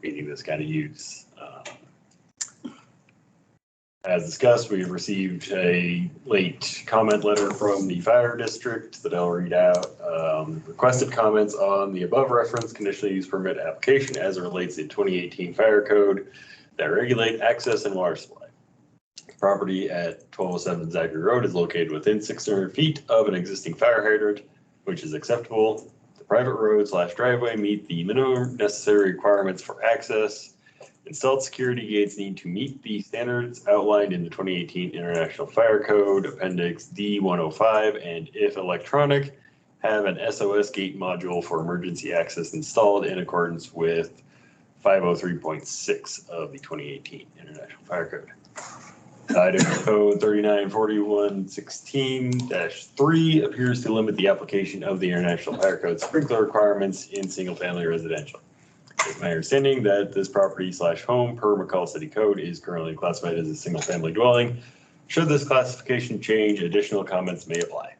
meeting this kind of use. As discussed, we received a late comment letter from the fire district that I'll read out. Requested comments on the above referenced conditional use permit application as it relates to 2018 fire code that regulate access and water supply. Property at 1207 Zachary Road is located within 600 feet of an existing fire hydrant, which is acceptable. The private road / driveway meet the minimum necessary requirements for access. Installed security gates need to meet the standards outlined in the 2018 International Fire Code, Appendix D105, and if electronic, have an SOS gate module for emergency access installed in accordance with 503.6 of the 2018 International Fire Code. Item code 394116-3 appears to limit the application of the International Fire Code sprinkler requirements in single-family residential. It's my understanding that this property / home per McCall City Code is currently classified as a single-family dwelling. Should this classification change, additional comments may apply.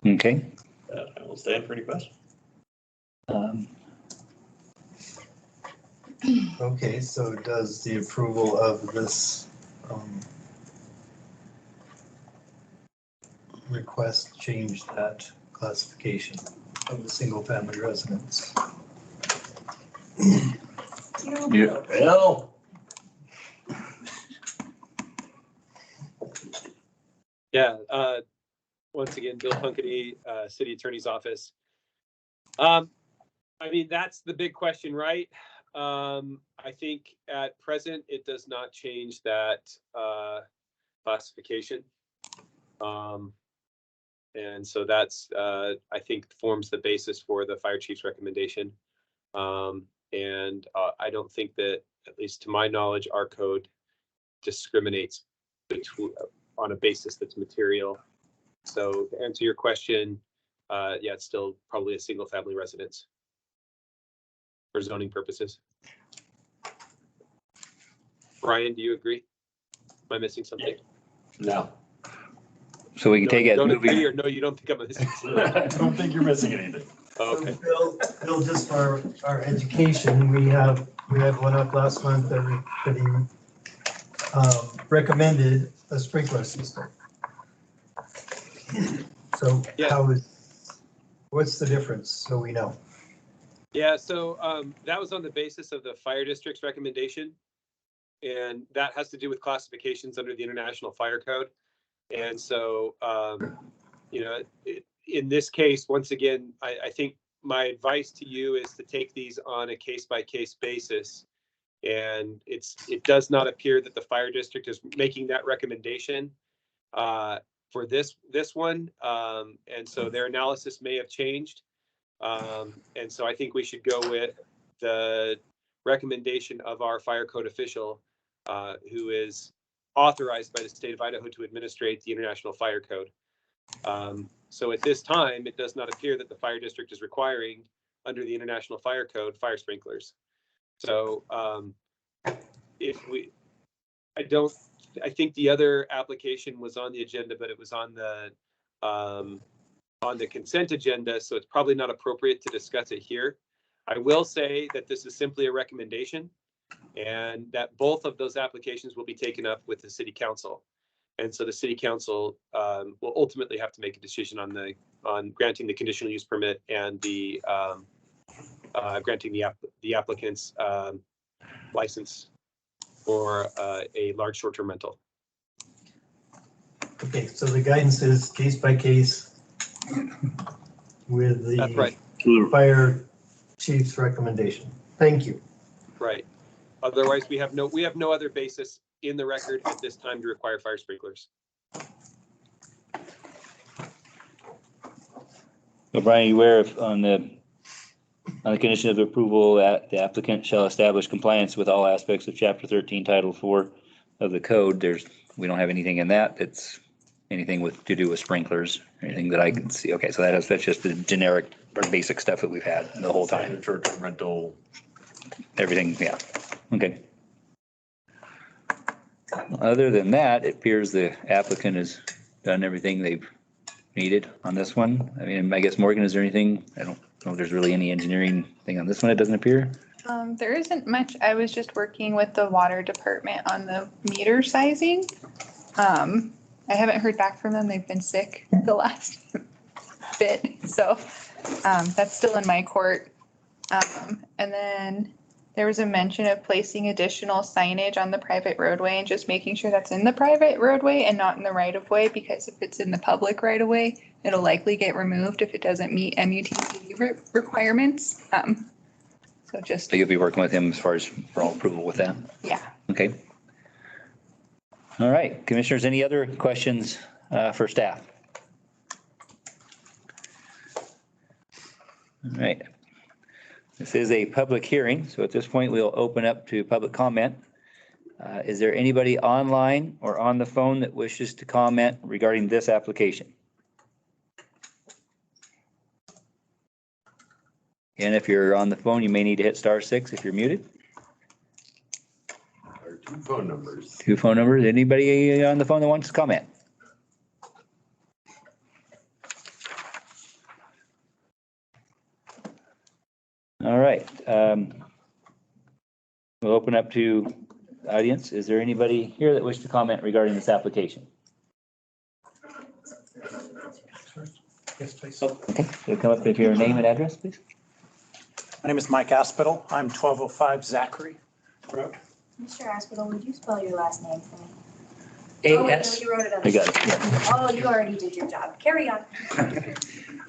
Okay. I will stand for any questions. Okay, so does the approval of this request change that classification of the single-family residence? Yeah. Well. Yeah, once again, Bill Punkety, City Attorney's Office. I mean, that's the big question, right? I think at present, it does not change that classification. And so that's, I think, forms the basis for the fire chief's recommendation. And I don't think that, at least to my knowledge, our code discriminates between on a basis that's material. So to answer your question, yeah, it's still probably a single family residence for zoning purposes. Brian, do you agree? Am I missing something? No. So we can take it as Don't moving. agree, or no, you don't think I'm missing something? I don't think you're missing anything. Okay. So Bill, just for our education, we had one up last month that he recommended a sprinkler system. So Yeah. What's the difference, so we know? Yeah, so that was on the basis of the fire district's recommendation. And that has to do with classifications under the International Fire Code. And so, you know, in this case, once again, I think my advice to you is to take these on a case-by-case basis. And it does not appear that the fire district is making that recommendation for this one. And so their analysis may have changed. And so I think we should go with the recommendation of our fire code official, who is authorized by the state of Idaho to administrate the International Fire Code. So at this time, it does not appear that the fire district is requiring, under the International Fire Code, fire sprinklers. So I don't I think the other application was on the agenda, but it was on the consent agenda, so it's probably not appropriate to discuss it here. I will say that this is simply a recommendation and that both of those applications will be taken up with the city council. And so the city council will ultimately have to make a decision on granting the conditional use permit and the granting the applicant's license for a large short-term rental. Okay, so the guidance is case by case with That's the right. fire chief's recommendation. Thank you. Right. Otherwise, we have no other basis in the record at this time to require fire sprinklers. So Brian, you aware of on the condition of approval that the applicant shall establish compliance with all aspects of Chapter 13, Title 4 of the code? We don't have anything in that. It's anything to do with sprinklers, anything that I can see. Okay, so that's just the generic or basic stuff that we've had the whole time. Short-term rental. Everything, yeah. Okay. Other than that, it appears the applicant has done everything they've needed on this one. I mean, I guess Morgan, is there anything? I don't know if there's really any engineering thing on this one. It doesn't appear. There isn't much. I was just working with the water department on the meter sizing. I haven't heard back from them. They've been sick the last bit. So that's still in my court. And then there was a mention of placing additional signage on the private roadway and just making sure that's in the private roadway and not in the right of way, because if it's in the public right of way, it'll likely get removed if it doesn't meet MUTCD requirements. So you'll be working with him as far as for all approval with that? Yeah. Okay. All right, commissioners, any other questions for staff? All right. This is a public hearing, so at this point we'll open up to public comment. Is there anybody online or on the phone that wishes to comment regarding this application? And if you're on the phone, you may need to hit *6 if you're muted. Or 2 phone numbers. 2 phone numbers. Anybody on the phone that wants to comment? All right. We'll open up to audience. Is there anybody here that wishes to comment regarding this application? Yes, please. Okay, so come up with your name and address, please. My name is Mike Aspinall. I'm 1205 Zachary Road. Mr. Aspinall, would you spell your last name for me? A-S. Oh, wait, no, you wrote it on the. I got it, yeah. Oh, you already did your job. Carry on.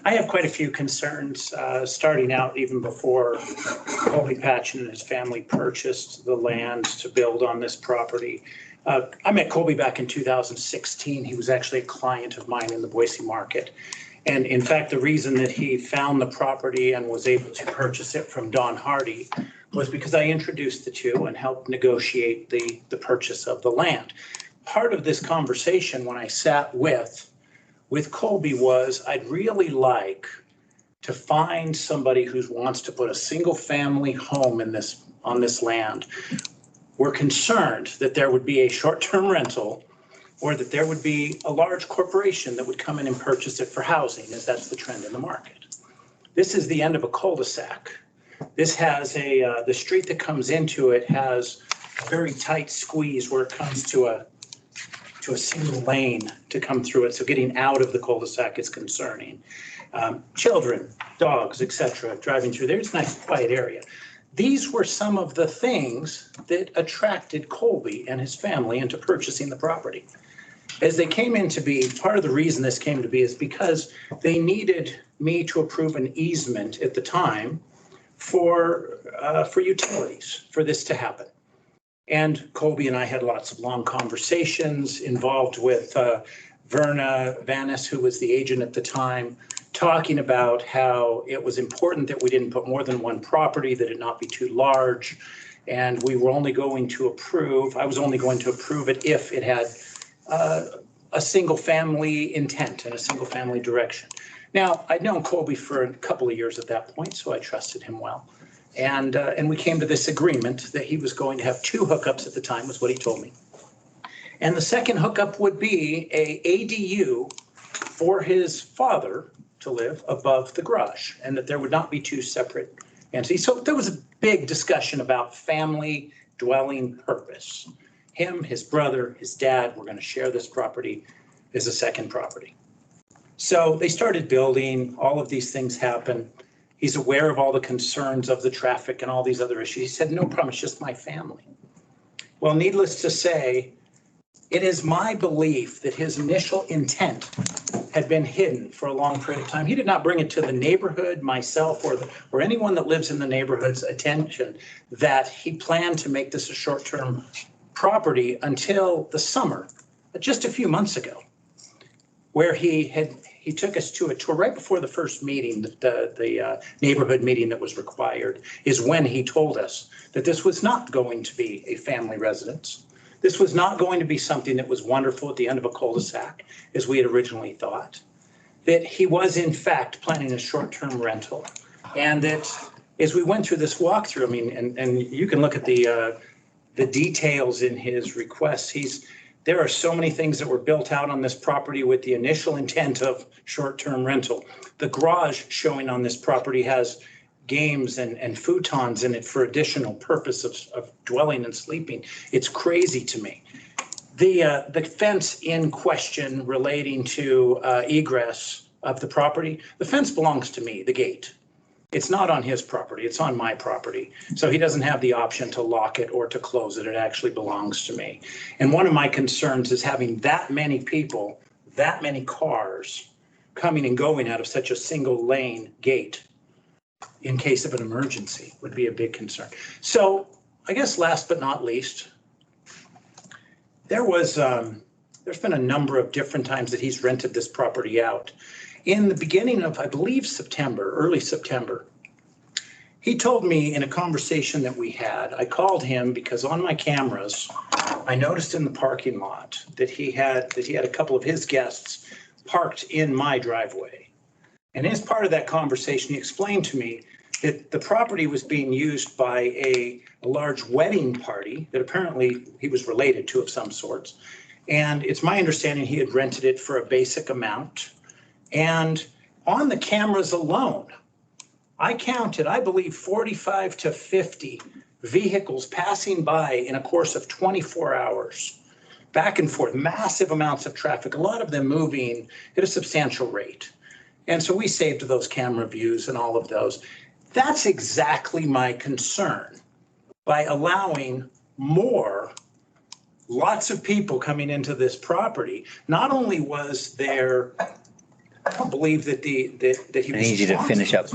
I have quite a few concerns, starting out even before Colby Patchen and his family purchased the land to build on this property. I met Colby back in 2016. He was actually a client of mine in the Boise market. And in fact, the reason that he found the property and was able to purchase it from Don Hardy was because I introduced the two and helped negotiate the purchase of the land. Part of this conversation when I sat with Colby was I'd really like to find somebody who wants to put a single family home on this land. We're concerned that there would be a short-term rental or that there would be a large corporation that would come in and purchase it for housing, as that's the trend in the market. This is the end of a cul-de-sac. This has the street that comes into it has a very tight squeeze where it comes to a single lane to come through it. So getting out of the cul-de-sac is concerning. Children, dogs, etc., driving through there. It's a nice quiet area. These were some of the things that attracted Colby and his family into purchasing the property. As they came in to be, part of the reason this came to be is because they needed me to approve an easement at the time for utilities, for this to happen. And Colby and I had lots of long conversations involved with Verna Vanis, who was the agent at the time, talking about how it was important that we didn't put more than one property, that it not be too large. And we were only going to approve, I was only going to approve it if it had a single family intent and a single family direction. Now, I'd known Colby for a couple of years at that point, so I trusted him well. And we came to this agreement that he was going to have 2 hookups at the time, was what he told me. And the second hookup would be a ADU for his father to live above the garage, and that there would not be two separate entities. So there was a big discussion about family dwelling purpose. Him, his brother, his dad were going to share this property as a second property. So they started building, all of these things happen. He's aware of all the concerns of the traffic and all these other issues. He said, no problem, it's just my family. Well, needless to say, it is my belief that his initial intent had been hidden for a long period of time. He did not bring it to the neighborhood, myself, or anyone that lives in the neighborhood's attention that he planned to make this a short-term property until the summer, just a few months ago, where he took us to a tour right before the first meeting, the neighborhood meeting that was required, is when he told us that this was not going to be a family residence. This was not going to be something that was wonderful at the end of a cul-de-sac, as we had originally thought. That he was in fact planning a short-term rental. And that as we went through this walkthrough, I mean, and you can look at the details in his requests. There are so many things that were built out on this property with the initial intent of short-term rental. The garage showing on this property has games and futons in it for additional purpose of dwelling and sleeping. It's crazy to me. The fence in question relating to egress of the property, the fence belongs to me, the gate. It's not on his property, it's on my property. So he doesn't have the option to lock it or to close it. It actually belongs to me. And one of my concerns is having that many people, that many cars coming and going out of such a single lane gate in case of an emergency would be a big concern. So I guess last but not least, there's been a number of different times that he's rented this property out. In the beginning of, I believe, September, early September, he told me in a conversation that we had, I called him because on my cameras, I noticed in the parking lot that he had a couple of his guests parked in my driveway. And as part of that conversation, he explained to me that the property was being used by a large wedding party that apparently he was related to of some sorts. And it's my understanding he had rented it for a basic amount. And on the cameras alone, I counted, I believe, 45 to 50 vehicles passing by in a course of 24 hours, back and forth, massive amounts of traffic, a lot of them moving at a substantial rate. And so we saved those camera views and all of those. That's exactly my concern. By allowing lots of people coming into this property, not only was there, I don't believe that he was. I need you to finish up.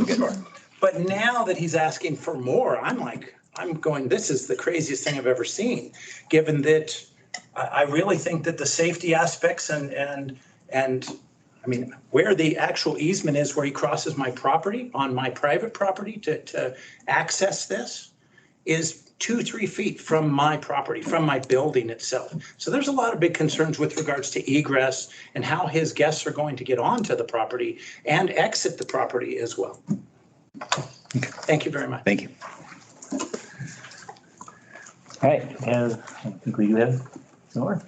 But now that he's asking for more, I'm going, this is the craziest thing I've ever seen, given that I really think that the safety aspects and I mean, where the actual easement is, where he crosses my property, on my private property to access this, is 2-3 feet from my property, from my building itself. So there's a lot of big concerns with regards to egress and how his guests are going to get onto the property and exit the property as well. Thank you very much. Thank you. All right, I think we do have some more.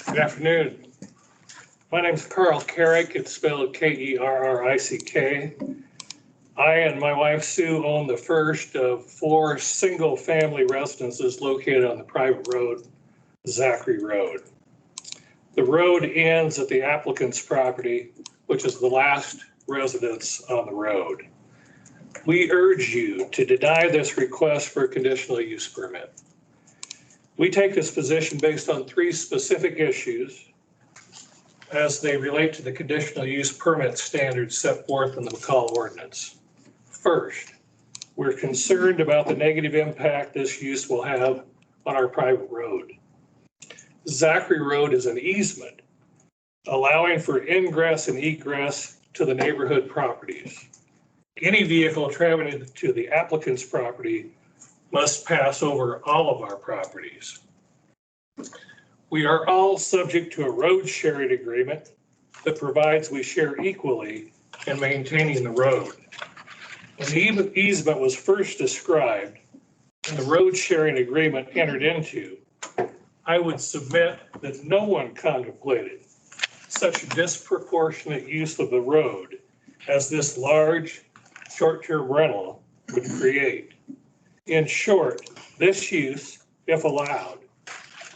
Good afternoon. My name is Carl Carrick. It's spelled Kerrick. I and my wife Sue own the first of 4 single-family residences located on the private road, Zachary Road. The road ends at the applicant's property, which is the last residence on the road. We urge you to deny this request for a conditional use permit. We take this position based on 3 specific issues as they relate to the conditional use permit standards set forth in the McCall ordinance. First, we're concerned about the negative impact this use will have on our private road. Zachary Road is an easement allowing for ingress and egress to the neighborhood properties. Any vehicle traveling to the applicant's property must pass over all of our properties. We are all subject to a road sharing agreement that provides we share equally and maintaining the road. When the easement was first described and the road sharing agreement entered into, I would submit that no one contemplated such disproportionate use of the road as this large short-term rental would create. In short, this use, if allowed,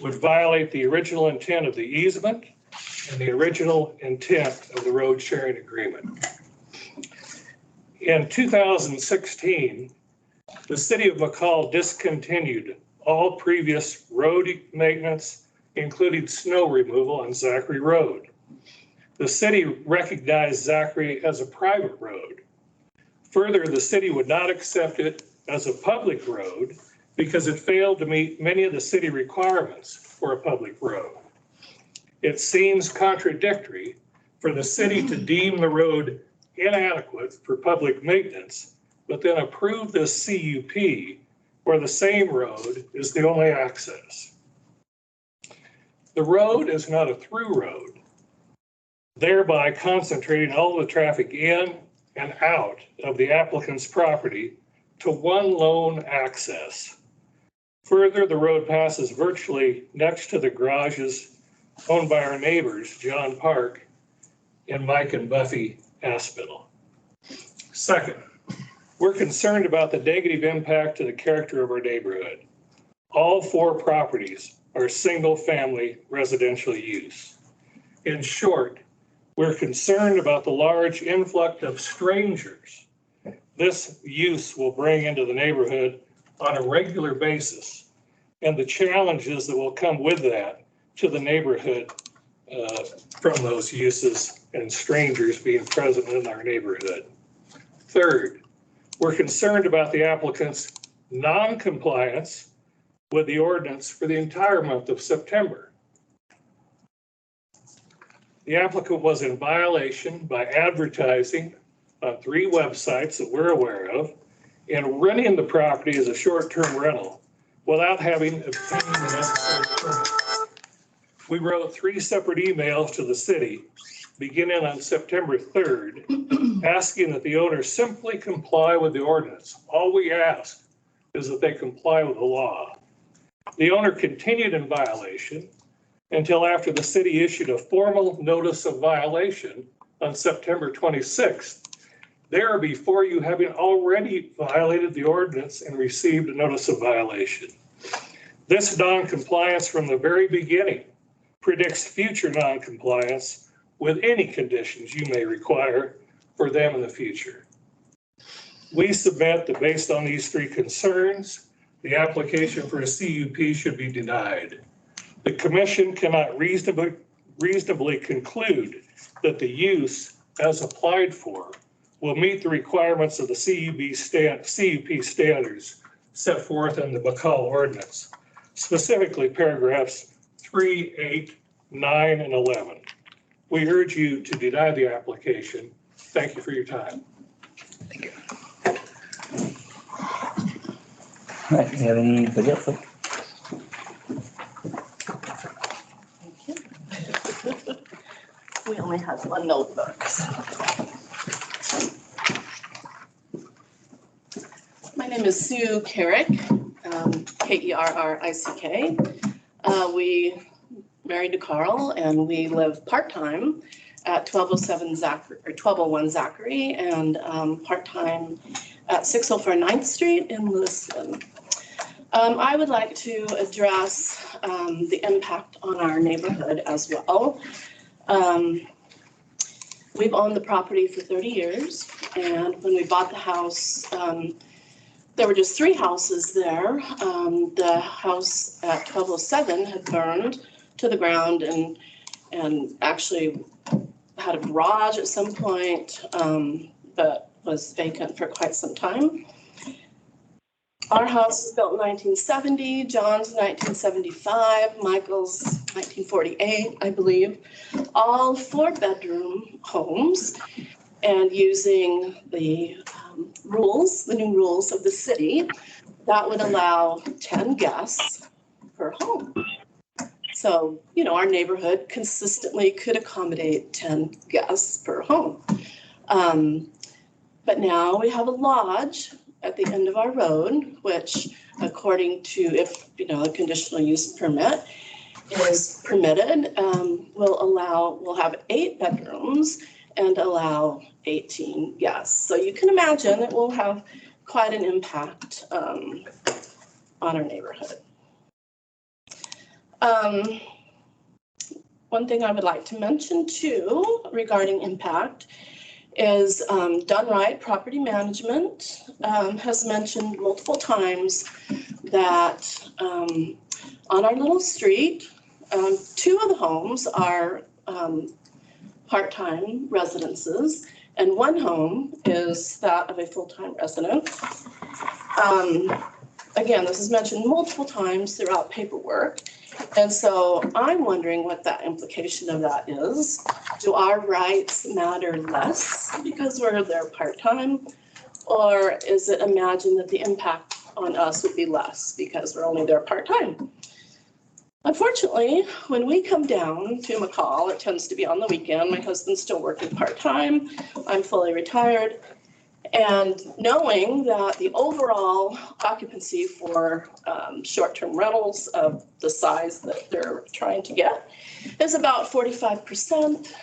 would violate the original intent of the easement and the original intent of the road sharing agreement. In 2016, the city of McCall discontinued all previous road maintenance, including snow removal on Zachary Road. The city recognized Zachary as a private road. Further, the city would not accept it as a public road because it failed to meet many of the city requirements for a public road. It seems contradictory for the city to deem the road inadequate for public maintenance, but then approve this CUP where the same road is the only access. The road is not a through road, thereby concentrating all the traffic in and out of the applicant's property to one lone access. Further, the road passes virtually next to the garages owned by our neighbors, John Park and Mike and Buffy Aspinall. Second, we're concerned about the negative impact to the character of our neighborhood. All 4 properties are single-family residential use. In short, we're concerned about the large influx of strangers this use will bring into the neighborhood on a regular basis and the challenges that will come with that to the neighborhood from those uses and strangers being present in our neighborhood. Third, we're concerned about the applicant's non-compliance with the ordinance for the entire month of September. The applicant was in violation by advertising on 3 websites that we're aware of and renting the property as a short-term rental without having obtained the necessary permit. We wrote 3 separate emails to the city beginning on September 3rd, asking that the owner simply comply with the ordinance. All we ask is that they comply with the law. The owner continued in violation until after the city issued a formal notice of violation on September 26th. There before you having already violated the ordinance and received a notice of violation. This non-compliance from the very beginning predicts future non-compliance with any conditions you may require for them in the future. We submit that based on these 3 concerns, the application for a CUP should be denied. The commission cannot reasonably conclude that the use as applied for will meet the requirements of the CUP standards set forth in the McCall ordinance, specifically paragraphs 3, 8, 9, and 11. We urge you to deny the application. Thank you for your time. Thank you. All right, do you have anybody else? We only have 1 notebook. My name is Sue Kerrick, Kerrick. We married to Carl and we live part-time at 1201 Zachary and part-time at 604 9th Street in Lewiston. I would like to address the impact on our neighborhood as well. We've owned the property for 30 years, and when we bought the house, there were just 3 houses there. The house at 1207 had burned to the ground and actually had a garage at some point, but was vacant for quite some time. Our house was built in 1970, John's 1975, Michael's 1948, I believe. All 4-bedroom homes, and using the rules, the new rules of the city, that would allow 10 guests per home. So, you know, our neighborhood consistently could accommodate 10 guests per home. But now we have a lodge at the end of our road, which according to the conditional use permit is permitted, we'll have 8 bedrooms and allow 18 guests. So you can imagine it will have quite an impact on our neighborhood. One thing I would like to mention too regarding impact is Done Right Property Management has mentioned multiple times that on our little street, 2 of the homes are part-time residences, and 1 home is that of a full-time resident. Again, this is mentioned multiple times throughout paperwork, and so I'm wondering what that implication of that is. Do our rights matter less because we're there part-time? Or is it imagined that the impact on us would be less because we're only there part-time? Unfortunately, when we come down to McCall, it tends to be on the weekend. My husband's still working part-time. I'm fully retired. And knowing that the overall occupancy for short-term rentals of the size that they're trying to get is about 45%.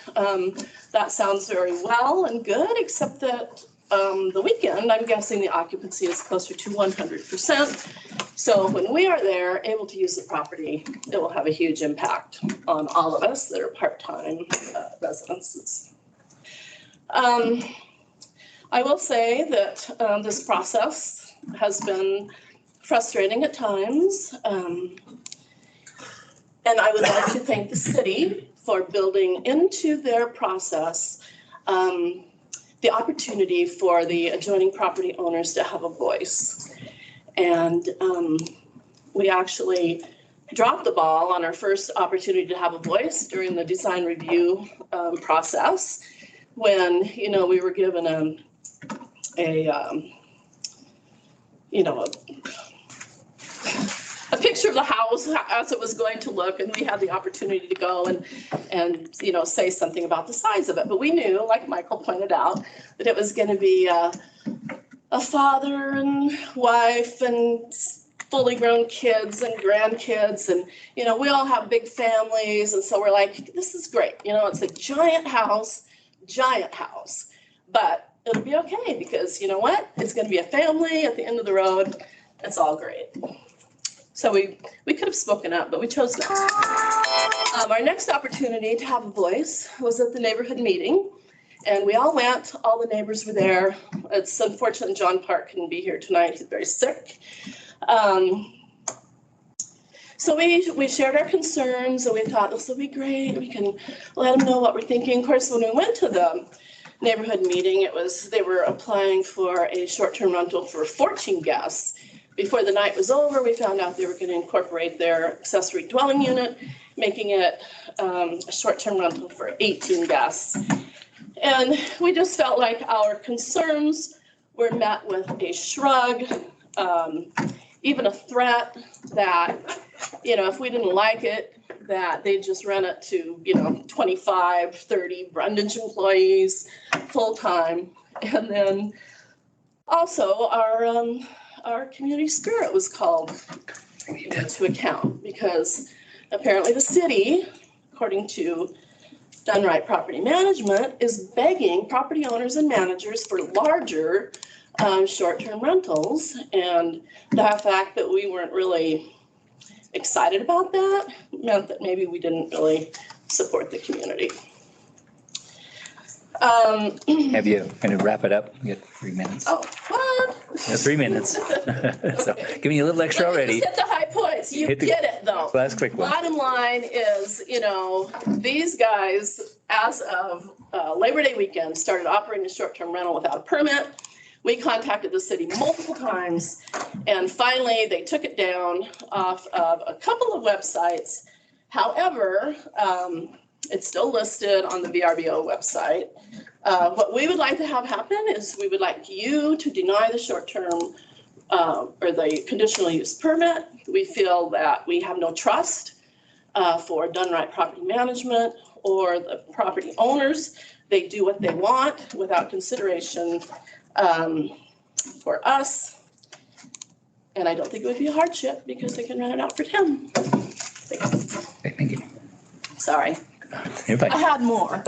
That sounds very well and good, except that the weekend, I'm guessing the occupancy is closer to 100%. So when we are there, able to use the property, it will have a huge impact on all of us that are part-time residences. I will say that this process has been frustrating at times. And I would like to thank the city for building into their process the opportunity for the adjoining property owners to have a voice. And we actually dropped the ball on our first opportunity to have a voice during the design review process when, we were given a picture of the house as it was going to look, and we had the opportunity to go and say something about the size of it. But we knew, like Michael pointed out, that it was going to be a father and wife and fully grown kids and grandkids, and we all have big families, and so we're like, this is great. It's a giant house, but it'll be okay because you know what? It's going to be a family at the end of the road. It's all great. So we could have spoken up, but we chose not to. Our next opportunity to have a voice was at the neighborhood meeting, and we all went. All the neighbors were there. It's unfortunate John Park couldn't be here tonight. He's very sick. So we shared our concerns, and we thought this will be great. We can let them know what we're thinking. Of course, when we went to the neighborhood meeting, they were applying for a short-term rental for 14 guests. Before the night was over, we found out they were going to incorporate their accessory dwelling unit, making it a short-term rental for 18 guests. And we just felt like our concerns were met with a shrug, even a threat that, if we didn't like it, that they'd just rent it to, 25, 30 Brundage employees full-time. And then also our community spirit was called into account because apparently the city, according to Done Right Property Management, is begging property owners and managers for larger short-term rentals. And the fact that we weren't really excited about that meant that maybe we didn't really support the community. Have you kind of wrap it up? You got 3 minutes. Oh, what? Yeah, 3 minutes. So giving you a little extra already. Just hit the high points. You get it though. Last quick one. Bottom line is, these guys, as of Labor Day weekend, started operating a short-term rental without a permit. We contacted the city multiple times, and finally they took it down off of a couple of websites. However, it's still listed on the VRBO website. What we would like to have happen is we would like you to deny the short-term or the conditional use permit. We feel that we have no trust for Done Right Property Management or the property owners they do what they want without consideration for us. And I don't think it would be a hardship because they can rent it out for 10. Thank you. Sorry, You're I fine. had more.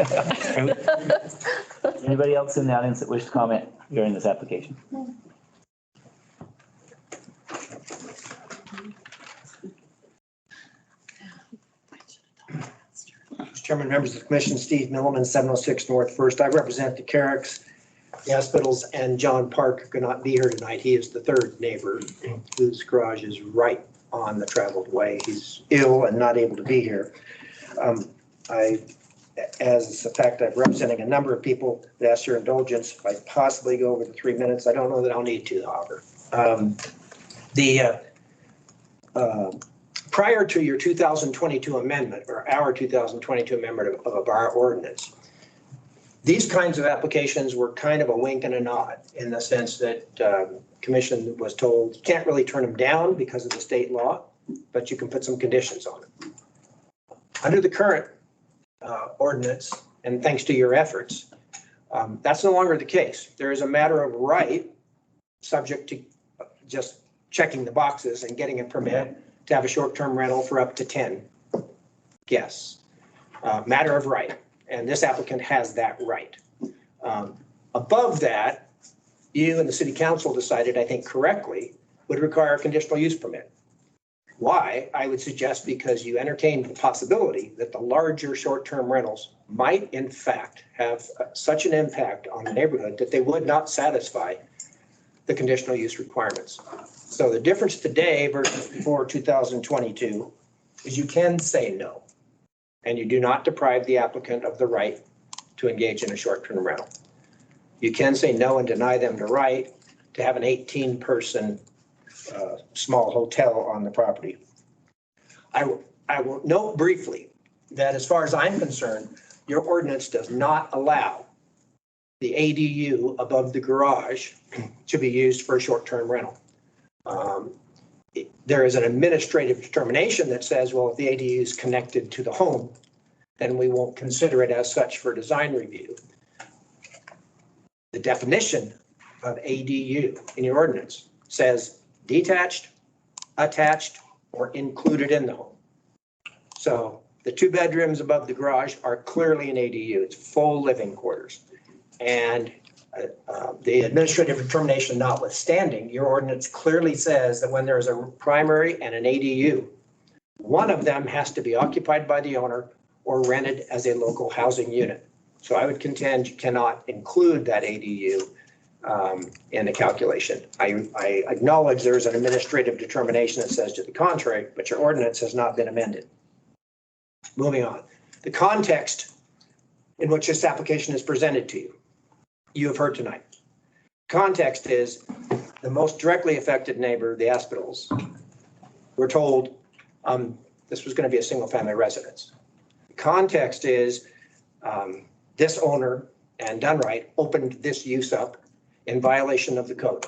Anybody else in the audience that wishes to comment during this application? Mr. Chairman, members of the commission, Steve Milliman, 706 North First. I represent the Carricks, the Aspitals, and John Park could not be here tonight. He is the third neighbor whose garage is right on the traveled way. He's ill and not able to be here. As a fact, I'm representing a number of people that ask your indulgence. If I possibly go over the 3 minutes, I don't know that I'll need to, however. Prior to your 2022 amendment, or our 2022 amendment of our ordinance, these kinds of applications were kind of a wink and a nod in the sense that commission was told, you can't really turn them down because of the state law, but you can put some conditions on it. Under the current ordinance, and thanks to your efforts, that's no longer the case. There is a matter of right, subject to just checking the boxes and getting a permit to have a short-term rental for up to 10 guests. Matter of right, and this applicant has that right. Above that, you and the city council decided, I think correctly, would require a conditional use permit. Why? I would suggest because you entertained the possibility that the larger short-term rentals might in fact have such an impact on the neighborhood that they would not satisfy the conditional use requirements. So the difference today versus before 2022 is you can say no, and you do not deprive the applicant of the right to engage in a short-term rental. You can say no and deny them the right to have an 18-person small hotel on the property. I will note briefly that as far as I'm concerned, your ordinance does not allow the ADU above the garage to be used for a short-term rental. There is an administrative determination that says, well, if the ADU is connected to the home, then we won't consider it as such for design review. The definition of ADU in your ordinance says detached, attached, or included in the home. So the 2 bedrooms above the garage are clearly an ADU. It's full living quarters. And the administrative determination notwithstanding, your ordinance clearly says that when there is a primary and an ADU, one of them has to be occupied by the owner or rented as a local housing unit. So I would contend you cannot include that ADU in the calculation. I acknowledge there's an administrative determination that says to the contrary, but your ordinance has not been amended. Moving on. The context in which this application is presented to you, you have heard tonight. Context is the most directly affected neighbor, the Aspitals, were told this was going to be a single family residence. The context is this owner and done right opened this use up in violation of the code.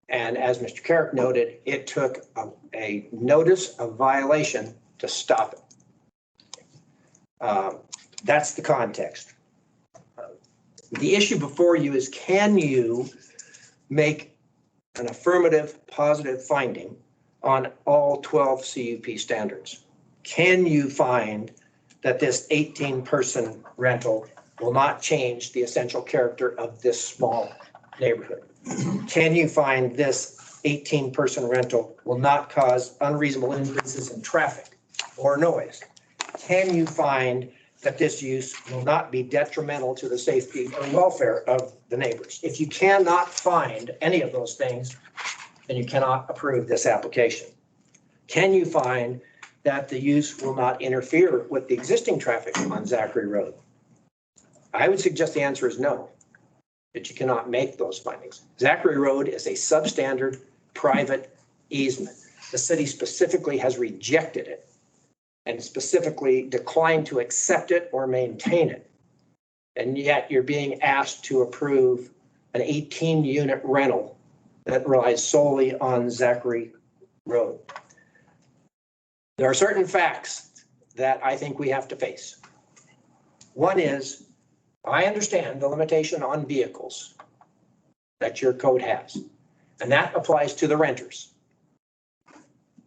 And as Mr. Carrick noted, it took a notice of violation to stop it. That's the context. The issue before you is, can you make an affirmative positive finding on all 12 CUP standards? Can you find that this 18-person rental will not change the essential character of this small neighborhood? Can you find this 18-person rental will not cause unreasonable increases in traffic or noise? Can you find that this use will not be detrimental to the safety or welfare of the neighbors? If you cannot find any of those things, then you cannot approve this application. Can you find that the use will not interfere with the existing traffic on Zachary Road? I would suggest the answer is no, that you cannot make those findings. Zachary Road is a substandard private easement. The city specifically has rejected it and specifically declined to accept it or maintain it. And yet you're being asked to approve an 18-unit rental that relies solely on Zachary Road. There are certain facts that I think we have to face. One is I understand the limitation on vehicles that your code has, and that applies to the renters.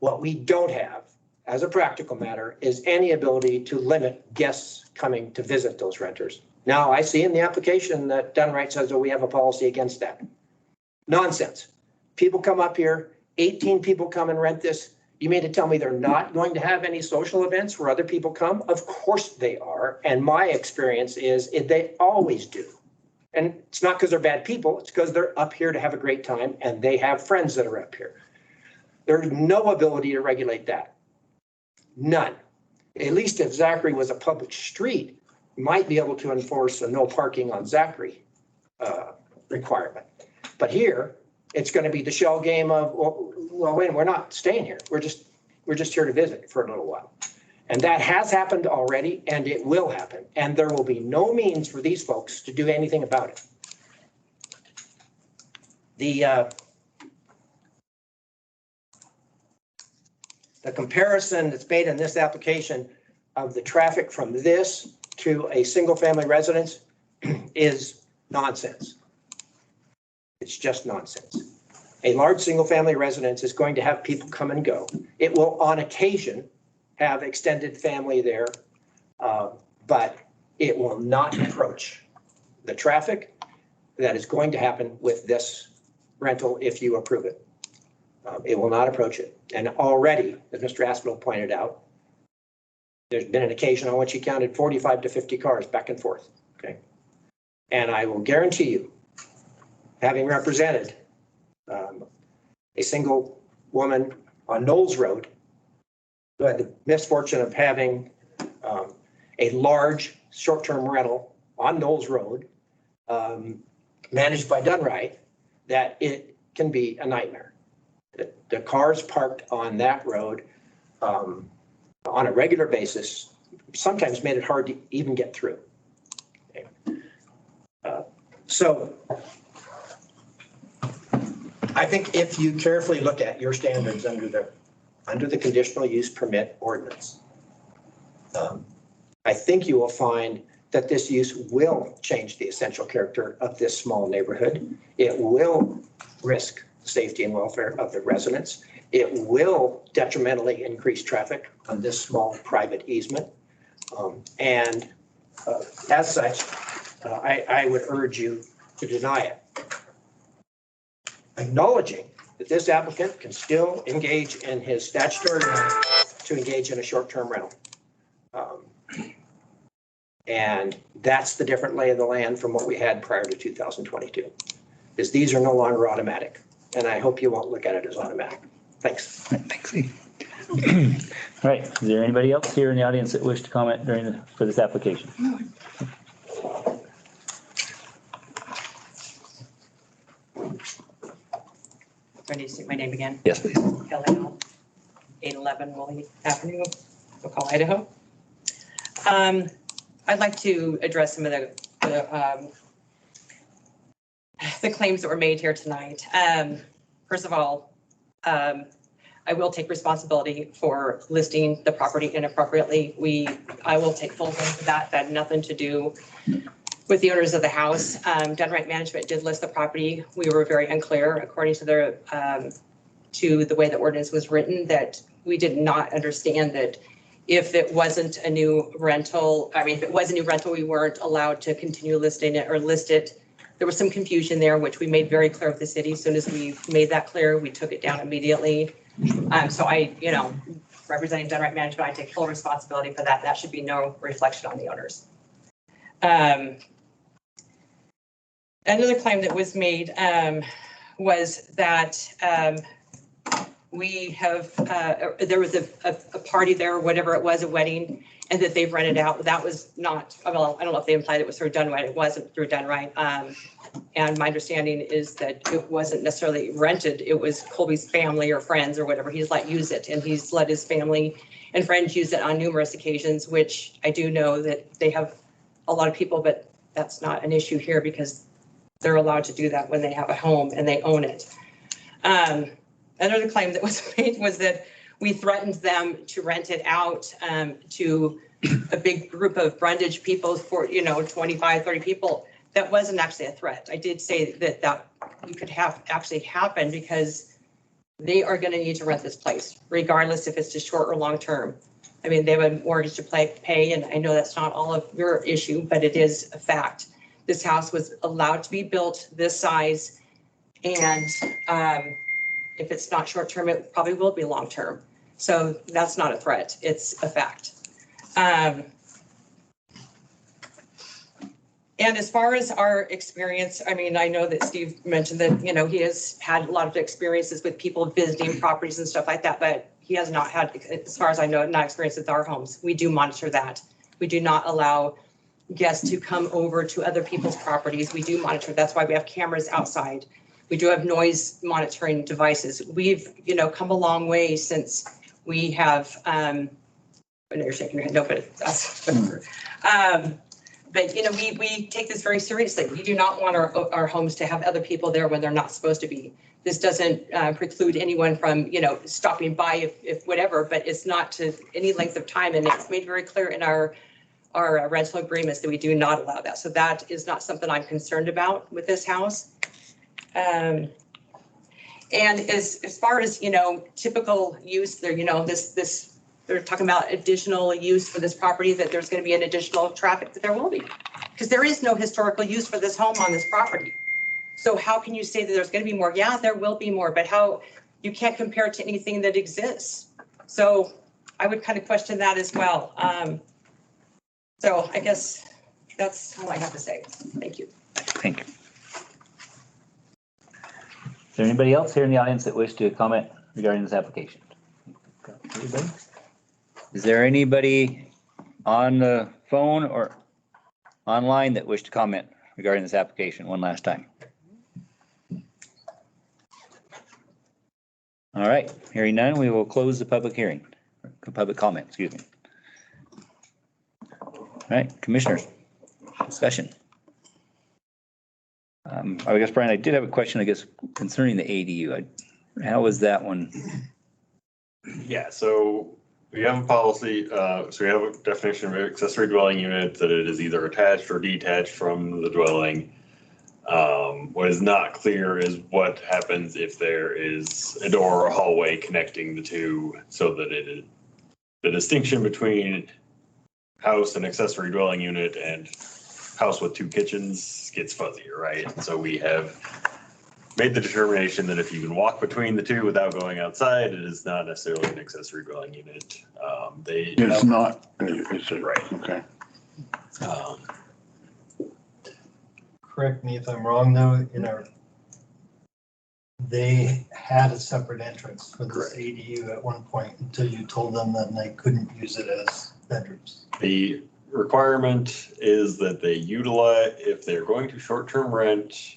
What we don't have, as a practical matter, is any ability to limit guests coming to visit those renters. Now, I see in the application that Dunright says that we have a policy against that. Nonsense. People come up here, 18 people come and rent this. You mean to tell me they're not going to have any social events where other people come? Of course they are. And my experience is they always do. And it's not because they're bad people, it's because they're up here to have a great time and they have friends that are up here. There's no ability to regulate that. None. At least if Zachary was a public street, you might be able to enforce a no parking on Zachary requirement. But here, it's going to be the shell game of, well, wait, we're not staying here. We're just here to visit for a little while. And that has happened already, and it will happen. And there will be no means for these folks to do anything about it. The comparison that's made in this application of the traffic from this to a single-family residence is nonsense. It's just nonsense. A large single-family residence is going to have people come and go. It will, on occasion, have extended family there, but it will not approach the traffic that is going to happen with this rental if you approve it. It will not approach it. And already, as Mr. Aspinall pointed out, there's been an occasion on which he counted 45 to 50 cars back and forth, okay? And I will guarantee you, having represented a single woman on Knowles Road who had the misfortune of having a large short-term rental on Knowles Road managed by Dunright, that it can be a nightmare. The cars parked on that road on a regular basis sometimes made it hard to even get through. Okay. So I think if you carefully look at your standards under the conditional use permit ordinance, I think you will find that this use will change the essential character of this small neighborhood. It will risk the safety and welfare of the residents. It will detrimentally increase traffic on this small private easement. As such, I would urge you to deny it, acknowledging that this applicant can still engage in his statutory right to engage in a short-term rental. And that's the different lay of the land from what we had prior to 2022, is these are no longer automatic. And I hope you won't look at it as automatic. Thanks. Thanks. All right, is there anybody else here in the audience that wish to comment for this application? I need to say my name again. Yes, please. Kelly Allen, 811 Woolley Avenue, McCall, Idaho. I'd like to address some of the claims that were made here tonight. First of all, I will take responsibility for listing the property inappropriately. I will take full blame for that. That had nothing to do with the owners of the house. Dunright Management did list the property. We were very unclear according to the way the ordinance was written, that we did not understand that if it wasn't a new rental, if it was a new rental, we weren't allowed to continue listing it or list it. There was some confusion there, which we made very clear with the city. As soon as we made that clear, we took it down immediately. So I, representing Dunright Management, I take full responsibility for that. That should be no reflection on the owners. Another claim that was made was that we have, there was a party there, or whatever it was, a wedding, and that they've rented out. That was not, well, I don't know if they implied it was through Dunright. It wasn't through Dunright. And my understanding is that it wasn't necessarily rented. It was Colby's family or friends or whatever. He's let use it, and he's let his family and friends use it on numerous occasions, which I do know that they have a lot of people, but that's not an issue here because they're allowed to do that when they have a home and they own it. Another claim that was made was that we threatened them to rent it out to a big group of Brundage people for, 25, 30 people, that wasn't actually a threat. I did say that we could have actually happen because they are going to need to rent this place, regardless if it's just short or long term. I mean, they have a mortgage to pay, and I know that's not all of your issue, but it is a fact. This house was allowed to be built this size, and if it's not short term, it probably will be long term. So that's not a threat, it's a fact. And as far as our experience, I mean, I know that Steve mentioned that, he has had a lot of experiences with people visiting properties and stuff like that, but he has not had, as far as I know, not experience with our homes. We do monitor that. We do not allow guests to come over to other people's properties. We do monitor. That's why we have cameras outside. We do have noise monitoring devices. We've, come a long way since we have, I know you're shaking your head, no, but that's, but, we take this very seriously. We do not want our homes to have other people there when they're not supposed to be. This doesn't preclude anyone from, stopping by if whatever, but it's not to any length of time. And it's made very clear in our rental agreements that we do not allow that. So that is not something I'm concerned about with this house. And as far as, typical use there, they're talking about additional use for this property, that there's going to be an additional traffic, that there will be. Because there is no historical use for this home on this property. So how can you say that there's going to be more? Yeah, there will be more, but how, you can't compare it to anything that exists. So I would kind of question that as well. So I guess that's all I have to say. Thank you. Thank you. Is there anybody else here in the audience that wish to comment regarding this application? Anybody? Is there anybody on the phone or online that wish to comment regarding this application one last time? All right, hearing none, we will close the public hearing, public comment, excuse me. All right, commissioners, discussion. I guess, Brian, I did have a question, I guess, concerning the ADU. How was that one? Yeah, so we have a policy, so we have a definition of accessory dwelling unit, that it is either attached or detached from the dwelling. What is not clear is what happens if there is a door or a hallway connecting the two, so that the distinction between house and accessory dwelling unit and house with two kitchens gets fuzzier, right? So we have made the determination that if you can walk between the two without going outside, it is not necessarily an accessory dwelling unit. It's not, is it? Right. Okay. Correct me if I'm wrong, though, they had a separate entrance for this ADU at one point until you told them that they couldn't use it as bedrooms. The requirement is that they utilize, if they're going to short-term rent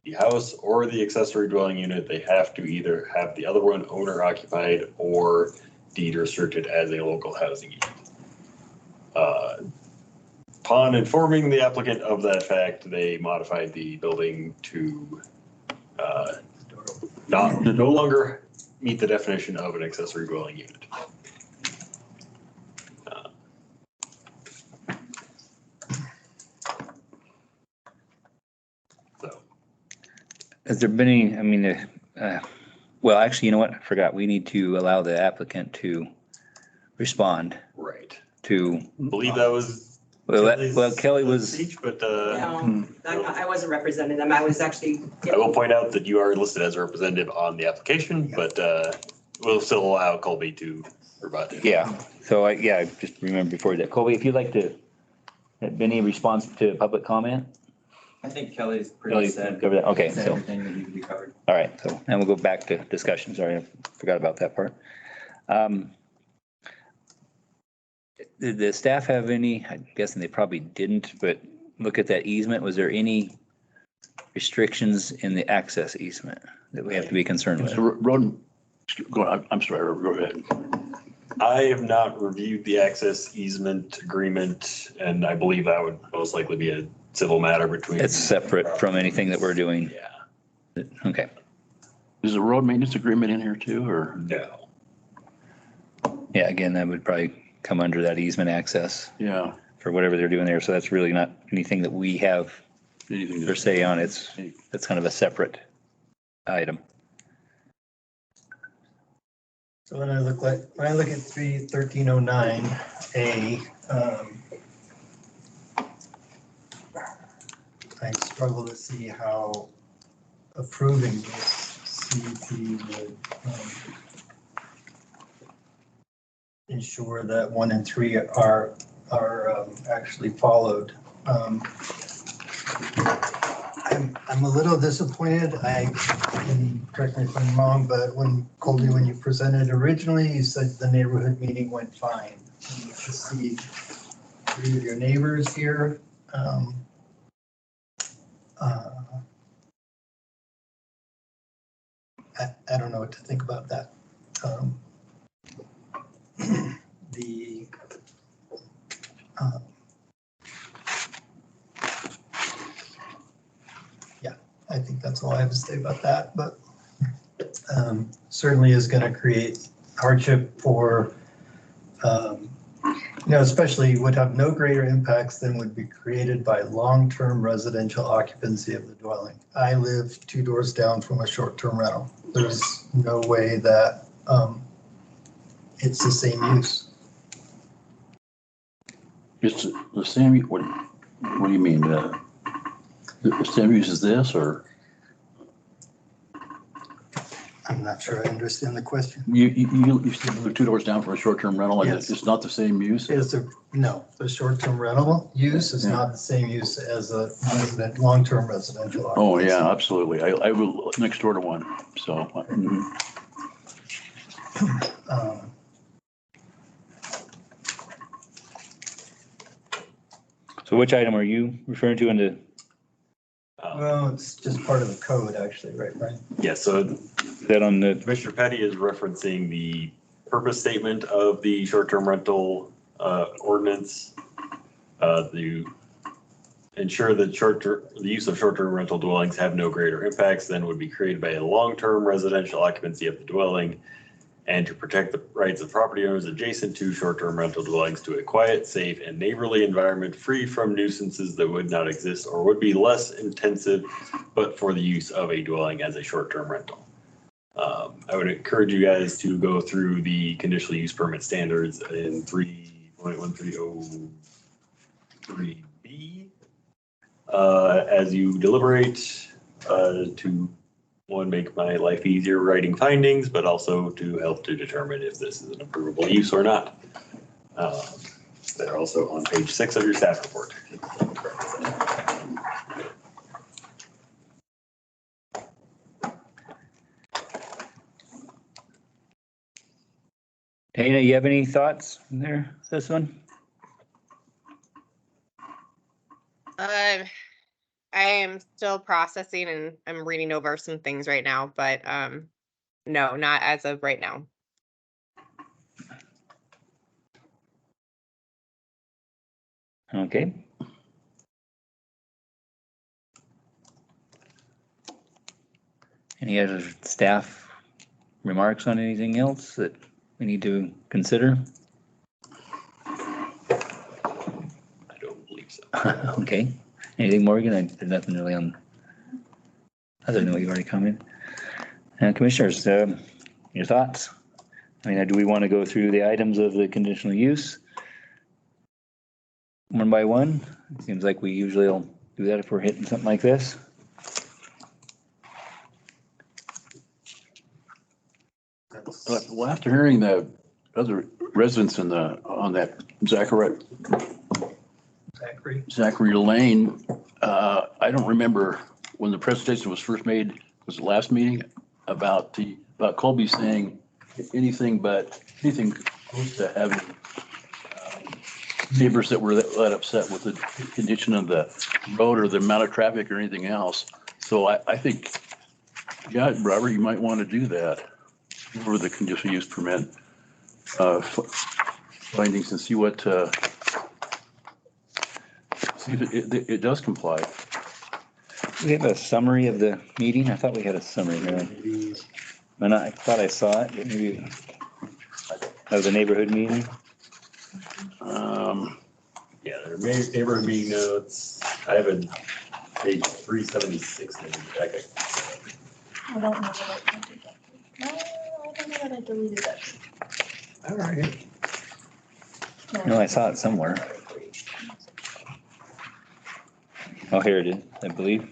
the house or the accessory dwelling unit, they have to either have the other one owner occupied or deed restricted as a local housing unit. Upon informing the applicant of that fact, they modified the building to no longer meet the definition of an accessory dwelling unit. Has there been any, I mean, well, actually, you know what? I forgot. We need to allow the applicant to respond. Right. To. I believe that was. Well, Kelly was. Speech, but No, I wasn't representing them. I was actually. I will point out that you are listed as a representative on the application, but we'll still allow Colby to rebut. Yeah. So I just remember before that. Colby, if you'd like to, have any response to public comment? I think Kelly's pretty said. Covered that. Okay, said so. Everything that needed to be covered. All right, so then we'll go back to discussion. Sorry, I forgot about that part. Did the staff have any, I'm guessing they probably didn't, but look at that easement. Was there any restrictions in the access easement that we have to be concerned with? Road, go on, I'm sorry, go ahead. I have not reviewed the access easement agreement, and I believe that would most likely be a civil matter between. It's separate from anything that we're doing. Yeah. Okay. Is the road maintenance agreement in here too, or? No. Yeah, again, that would probably come under that easement access Yeah. for whatever they're doing there. So that's really not anything that we have Anything per se on. That's kind of a separate item. So when I look at 1309A, I struggle to see how approving this CUP would ensure that 1 and 3 are actually followed. I'm a little disappointed. And correct me if I'm wrong, but when Colby, when you presented originally, you said the neighborhood meeting went fine. And you can see 3 of your neighbors here. I don't know what to think about that. Yeah, I think that's all I have to say about that, but certainly is going to create hardship for, especially would have no greater impacts than would be created by long-term residential occupancy of the dwelling. I live 2 doors down from a short-term rental. There's no way that it's the same use. It's the same, what do you mean? The same use as this, or? I'm not sure I understand the question. You still live 2 doors down for a short-term rental, and Yes. it's not the same use? No, the short-term rental use is not the same use as a long-term residential occupancy. Oh, yeah, absolutely. I live next door to one, so. So which item are you referring to in the? Well, it's just part of the code, actually, right, Brian? Yeah, so that on the Commissioner Petty is referencing the purpose statement of the short-term rental ordinance. The ensure that the use of short-term rental dwellings have no greater impacts than would be created by a long-term residential occupancy of the dwelling, and to protect the rights of property owners adjacent to short-term rental dwellings to a quiet, safe, and neighborly environment free from nuisances that would not exist or would be less intensive, but for the use of a dwelling as a short-term rental. I would encourage you guys to go through the conditional use permit standards in 3.1303B as you deliberate to, one, make my life easier writing findings, but also to help to determine if this is an approvable use or not. They're also on page 6 of your staff report. Dana, you have any thoughts there, this one? I am still processing and I'm reading over some things right now, but no, not as of right now. Okay. Any other staff remarks on anything else that we need to consider? I don't believe so. Okay. Anything, Morgan? There's nothing really on, other than what you've already commented. Commissioners, your thoughts? I mean, do we want to go through the items of the conditional use one by one? It seems like we usually will do that if we're hitting something like this. Well, after hearing the other residents on that Zachary Lane, I don't remember when the presentation was first made, was the last meeting, about Colby saying anything close to having neighbors that were that upset with the condition of the road or the amount of traffic or anything else. So I think, yeah, Robert, you might want to do that for the conditional use permit findings and see what, see if it does comply. We have a summary of the meeting. I thought we had a summary here. And I thought I saw it, but maybe of the neighborhood meeting. Yeah, there may, neighborhood meeting notes. I have a page 376 in the packet. I don't know that I deleted that. No, I don't know that I deleted that. All right. No, I saw it somewhere. Oh, here it is, I believe.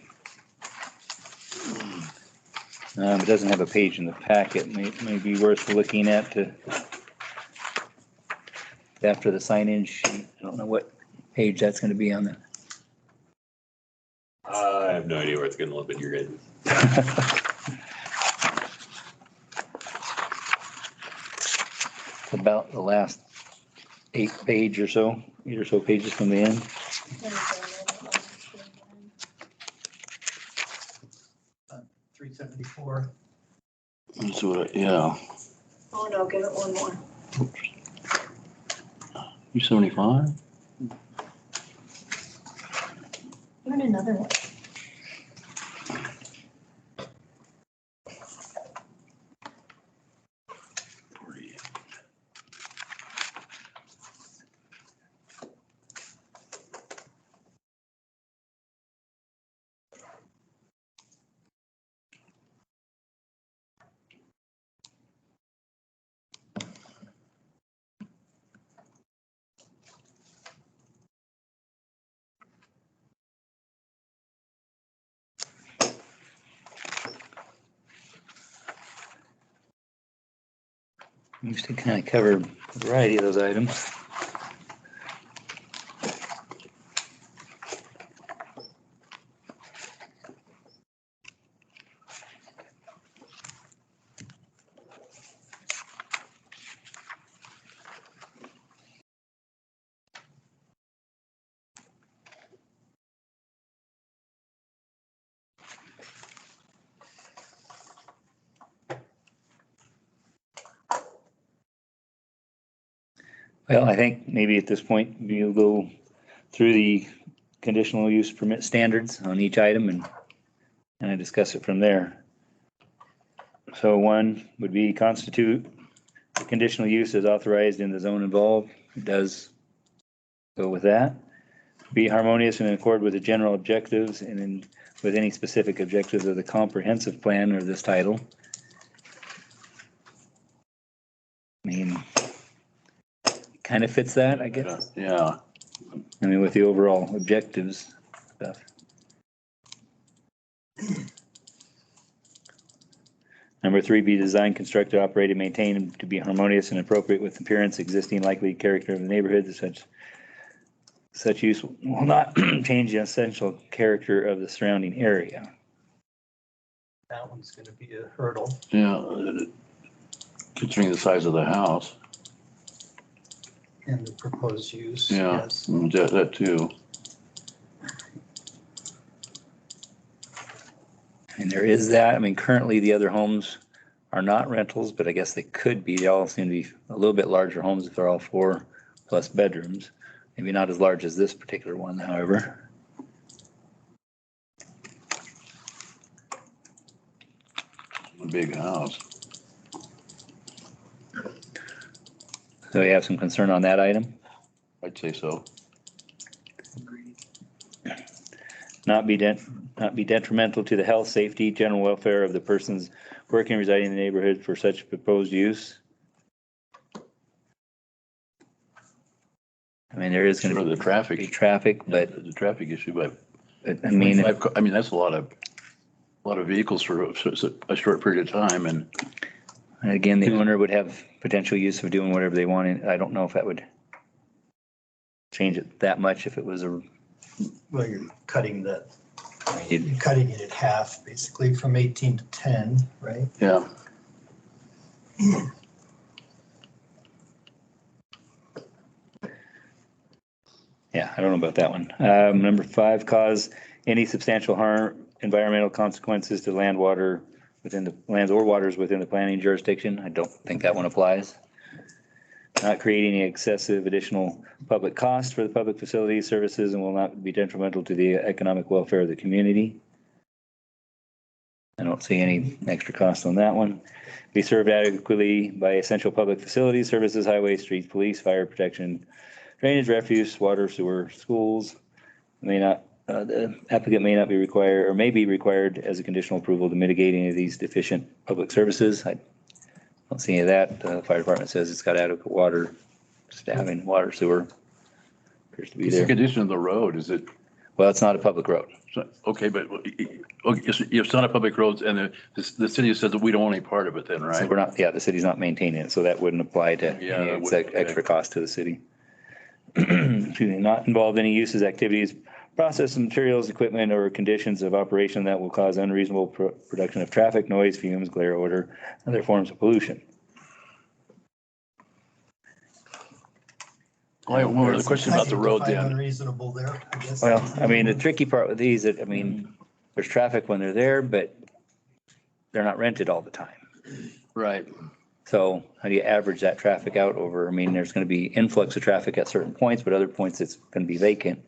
It doesn't have a page in the packet. May be worth looking at to after the sign-in sheet. I don't know what page that's gonna be on the. I have no idea where it's going to look, but you're good. About the last 8 pages or so pages from the end. There we go, I don't know what's going on. 374. That's what, yeah, Oh, no, give it one more. 275? Give it another one. Used to kind of cover a variety of those items. Well, I think maybe at this point, we'll go through the conditional use permit standards on each item and I discuss it from there. So one would be constitute the conditional use as authorized in the zone involved. It does go with that. Be harmonious and in accord with the general objectives and in with any specific objectives of the comprehensive plan or this title. I mean, kind of fits that, I guess. Yeah, I mean, with the overall objectives stuff. Number 3, be designed, constructed, operated, maintained to be harmonious and appropriate with appearance, existing likely character of the neighborhood. Such use will not change the essential character of the surrounding area. That one's gonna be a hurdle. yeah, considering the size of the house, And the proposed use, yeah, yes. that too. And there is that. I mean, currently the other homes are not rentals, but I guess they could be. They all seem to be a little bit larger homes if they're all 4+ bedrooms. Maybe not as large as this particular one, however. A big house. So you have some concern on that item? I'd say so. Not be detrimental to the health, safety, general welfare of the persons working and residing in the neighborhood for such proposed use. I mean, there is going to Sure, be the traffic, traffic, but the traffic issue, but I mean, I mean, that's a lot of vehicles for a short period of time, and again, the owner would have potential use of doing whatever they wanted. I don't know if that would change it that much if it was a. Well, you're cutting it in half, basically, from 18 to 10, right? yeah. Yeah, I don't know about that one. Number 5, cause any substantial harm, environmental consequences to land, water within the lands or waters within the planning jurisdiction. I don't think that one applies. Not create any excessive additional public cost for the public facilities, services, and will not be detrimental to the economic welfare of the community. I don't see any extra cost on that one. Be served adequately by essential public facilities, services, highways, streets, police, fire protection, drainage, refuse, water, sewer, schools. The applicant may not be required or may be required as a conditional approval to mitigate any of these deficient public services. I don't see any of that. The fire department says it's got adequate water, staffing, water, sewer. Appears to be It's a there. condition of the road, is it? Well, it's not a public road. Okay, but okay, it's not a public road and the city says that we don't own any part of it then, So right? we're not, yeah, the city's not maintaining it, so that wouldn't apply to Yeah, any that wouldn't, okay. extra cost to the city. Excuse me, not involve any uses, activities, process of materials, equipment, or conditions of operation that will cause unreasonable production of traffic, noise, fumes, glare, odor, and other forms of pollution. Well, one more question about the road I then. unreasonable there, I guess. Well, I mean, the tricky part with these, I mean, there's traffic when they're there, but they're not rented all the time. Right. So how do you average that traffic out over, I mean, there's going to be influx of traffic at certain points, but other points it's going to be vacant.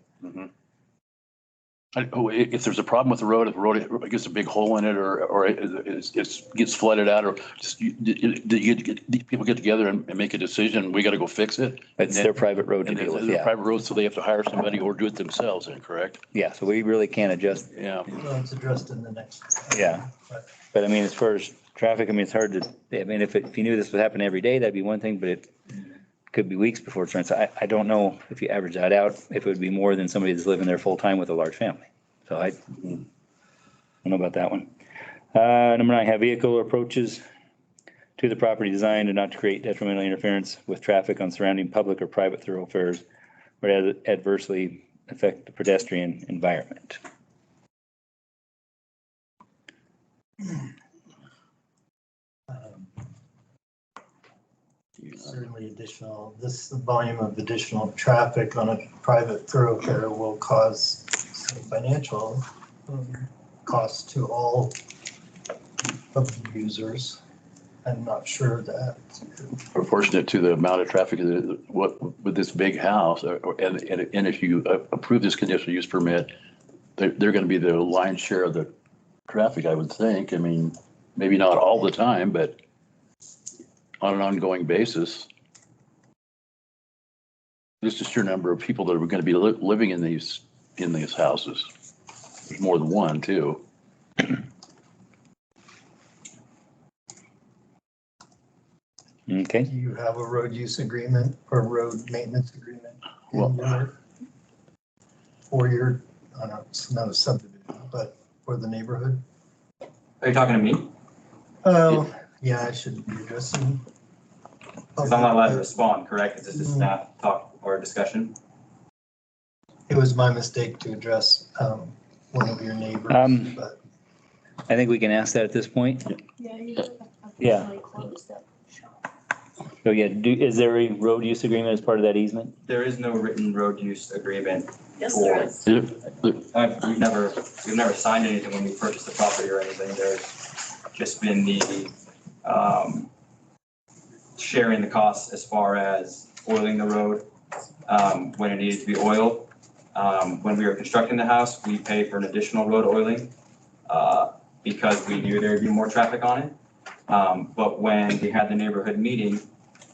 If there's a problem with the road gets a big hole in it or it gets flooded out or just, people get together and make a decision, we got to go fix it? It's their private road to And deal with, it's a yeah. private road, so they have to hire somebody or do it themselves then, correct? Yeah, so we really can't adjust. Yeah. Well, it's addressed in the next. Yeah. But I mean, as far as traffic, I mean, it's hard to, I mean, if you knew this would happen every day, that'd be one thing, but it could be weeks before it's run. So I don't know if you average that out, if it would be more than somebody that's living there full time with a large family. So I don't know about that one. Number 9, have vehicle approaches to the property designed and not to create detrimental interference with traffic on surrounding public or private thoroughfares or adversely affect the pedestrian environment. Certainly this volume of additional traffic on a private thoroughfare will cause some financial costs to all of the users. I'm not sure that. Proportionate to the amount of traffic, what, with this big house, and if you approve this conditional use permit, they're going to be the lion's share of the traffic, I would think. I mean, maybe not all the time, but on an ongoing basis. Just the sheer number of people that are going to be living in these houses. There's more than one, too. Okay. Do you have a road use agreement or road maintenance agreement? Well, for your, I don't know, it's not a subdivision, but for the neighborhood? Are you talking to me? Oh, yeah, I should be addressing. Because I'm not allowed to respond, correct? Is this a staff talk or discussion? It was my mistake to address one of your neighbors, but. I think we can ask that at this point. Yeah, you Yeah. officially closed that shop. So yeah, is there a road use agreement as part of that easement? There is no written road use agreement. Yes, there is. We've never signed anything when we purchased the property or anything. There's just been the sharing the costs as far as oiling the road when it needed to be oiled. When we were constructing the house, we paid for an additional road oiling because we knew there would be more traffic on it. But when we had the neighborhood meeting,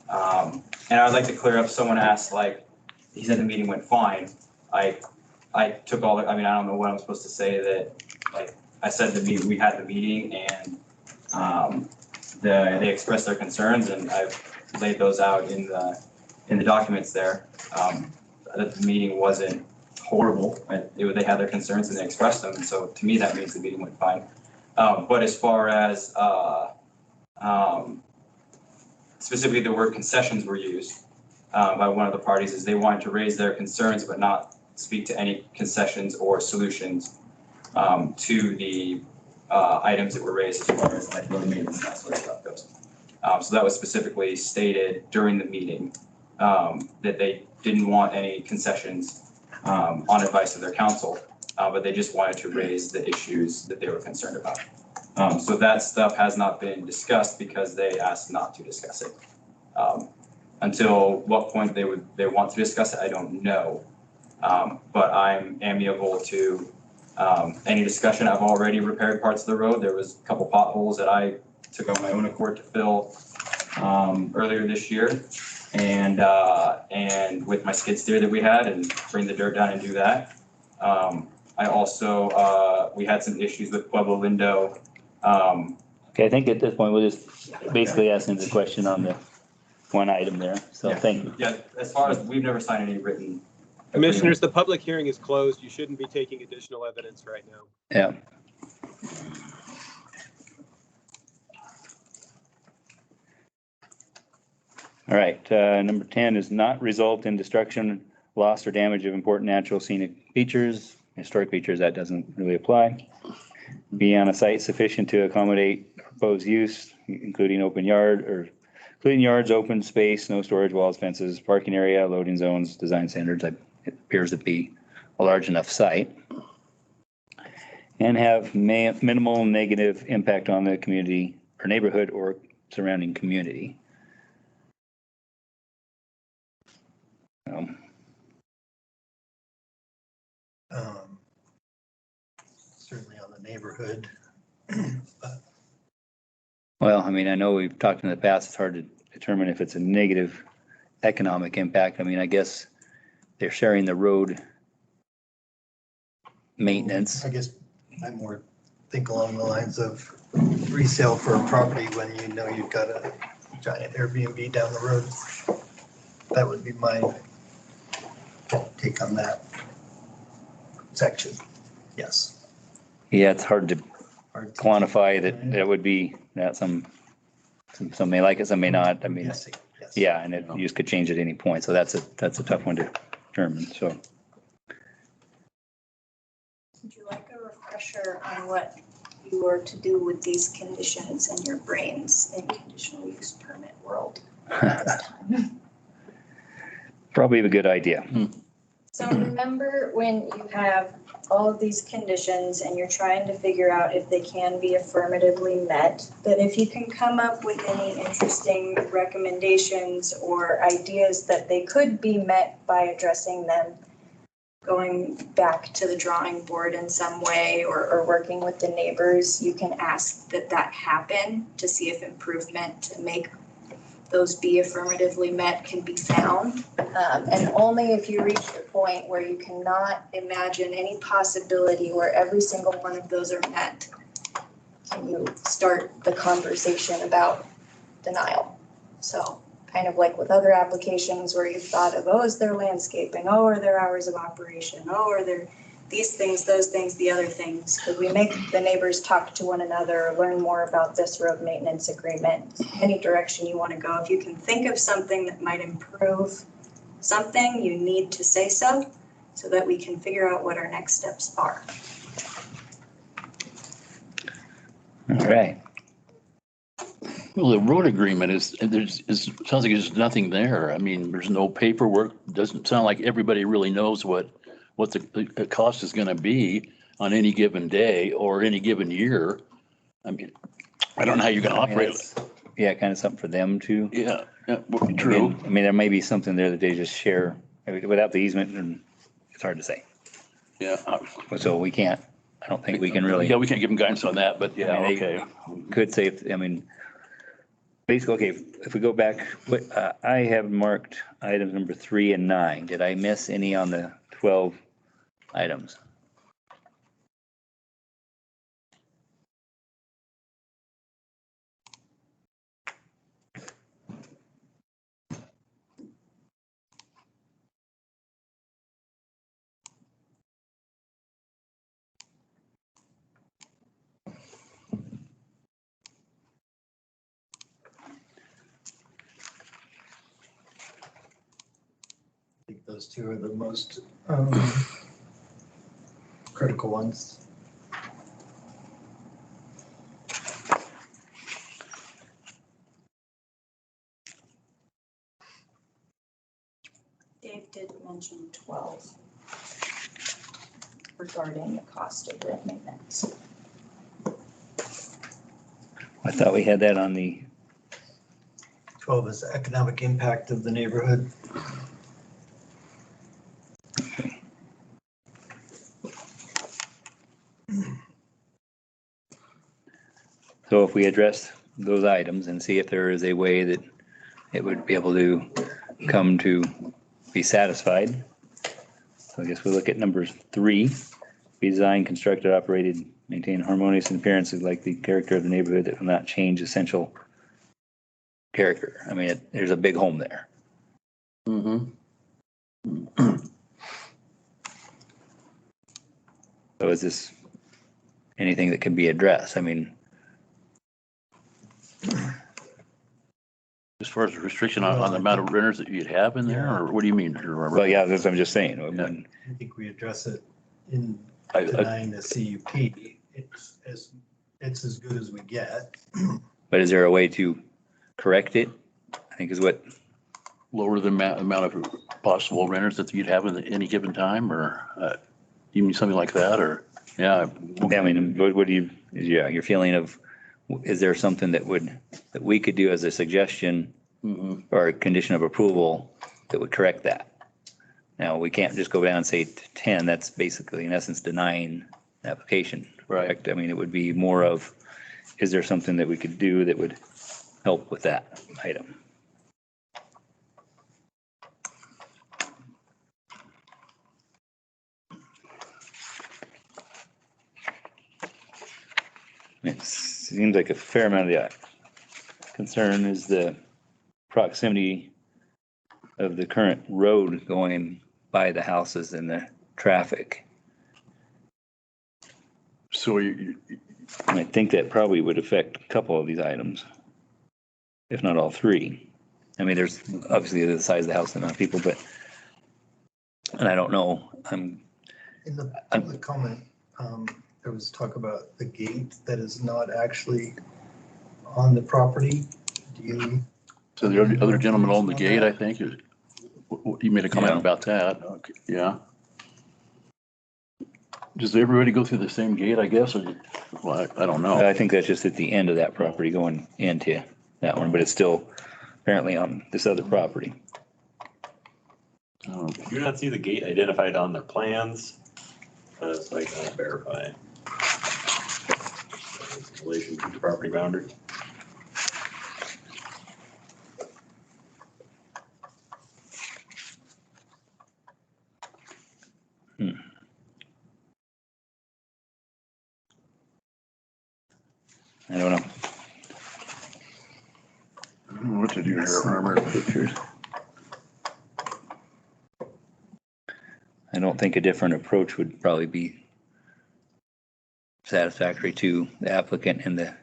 and I'd like to clear up, someone asked, like, he said the meeting went fine. I took all the, I mean, I don't know what I'm supposed to say that, like, I said we had the meeting and they expressed their concerns and I've laid those out in the documents there. That the meeting wasn't horrible. They had their concerns and they expressed them. And so to me, that means the meeting went fine. But as far as specifically the word concessions were used by one of the parties, is they wanted to raise their concerns but not speak to any concessions or solutions to the items that were raised as far as like road maintenance and that sort of stuff goes. So that was specifically stated during the meeting that they didn't want any concessions on advice of their counsel, but they just wanted to raise the issues that they were concerned about. So that stuff has not been discussed because they asked not to discuss it. Until what point they want to discuss it, I don't know. But I'm amiable to Any discussion, I've already repaired parts of the road. There was a couple potholes that I took on my own accord to fill earlier this year. And with my skid steer that we had and bring the dirt down and do that. I also, we had some issues with Pueblo Lindo. Okay, I think at this point, we'll just basically asking the question on the one item there, so Yeah. thank you. Yeah, as far as, we've never signed any written. Commissioners, the public hearing is closed. You shouldn't be taking additional evidence right now. Yeah. All right, number 10 is not result in destruction, loss or damage of important natural scenic features. Historic features, that doesn't really apply. Be on a site sufficient to accommodate proposed use, including open yard or including yards, open space, no storage walls, fences, parking area, loading zones, design standards. It appears to be a large enough site. And have minimal negative impact on the community or neighborhood or surrounding community. Certainly on the neighborhood. Well, I mean, I know we've talked in the past, it's hard to determine if it's a negative economic impact. I mean, I guess they're sharing the road maintenance. I guess I more think along the lines of resale for a property when you know you've got a giant Airbnb down the road. That would be my take on that section. Yes. Yeah, it's hard to quantify that. It would be that some may like it, some may not. I mean, Yes. yeah, and you just could change at any point. So that's a tough one to determine. So. Would you like a refresher on what you were to do with these conditions in your brains in conditional use permit world at this time? Probably a good idea. So remember when you have all of these conditions and you're trying to figure out if they can be affirmatively met, that if you can come up with any interesting recommendations or ideas that they could be met by addressing them, going back to the drawing board in some way or working with the neighbors, you can ask that happen to see if improvement to make those be affirmatively met can be found. And only if you reach the point where you cannot imagine any possibility where every single one of those are met, can you start the conversation about denial. So kind of like with other applications where you've thought of, oh, is there landscaping? Oh, are there hours of operation? Oh, are there these things, those things, the other things? Could we make the neighbors talk to one another, learn more about this road maintenance agreement? Any direction you want to go. If you can think of something that might improve something, you need to say so that we can figure out what our next steps are. All right. Well, the road agreement sounds like there's nothing there. I mean, there's no paperwork. Doesn't sound like everybody really knows what the cost is gonna be on any given day or any given year. I mean, I don't know how you're gonna operate it. Yeah, kind of something for them to. Yeah, would be true. I mean, there may be something there that they just share. I mean, without the easement, and it's hard to say. Yeah. So we can't, I don't think we can really. Yeah, we can't give them guidance on that, but yeah, I mean, okay. Could say, basically, okay, if we go back, I have marked items number 3 and 9. Did I miss any on the 12 items? I think those two are the most critical ones. Dave did mention 12 regarding the cost of road maintenance. I thought we had that on the, 12 is the economic impact of the neighborhood. So if we address those items and see if there is a way that it would be able to come to be satisfied. So I guess we look at number 3, be designed, constructed, operated, maintain harmonious appearances like the character of the neighborhood that will not change essential character. I mean, there's a big home there. Mm-hmm. So is this anything that can be addressed? I mean, As far as the restriction on the amount of renters that you'd have in there, or what do you mean? well, yeah, that's what I'm just saying. I mean, I think we address it in I- denying the CUP. It's as good as we get. but is there a way to correct it? I think is what, Lower the amount of possible renters that you'd have in any given time, or you mean something like that, or, yeah. I mean, what do you, your feeling of, is there something that we could do as a suggestion or a condition of approval that would correct that? Now, we can't just go down and say 10, that's basically in essence denying the application. Right. I mean, it would be more of, is there something that we could do that would help with that item? It seems like a fair amount of the concern is the proximity of the current road going by the houses and the traffic. So And I think that probably would affect a couple of these items, if not all 3. I mean, there's obviously the size of the house and the amount of people, but, and I don't know, In the public comment, there was talk about the gate that is not actually on the property. Do you? So the other gentleman on the gate, I think, you made a comment Yeah. about that. Okay, yeah. Does everybody go through the same gate, I guess, or, well, I don't know. I think that's just at the end of that property going into that one, but it's still apparently on this other property. Do you not see the gate identified on their plans? So I can verify. In relation to the property boundary. I don't know. I don't know what to do here, Armor. Pictures. I don't think a different approach would probably be satisfactory to the applicant and the,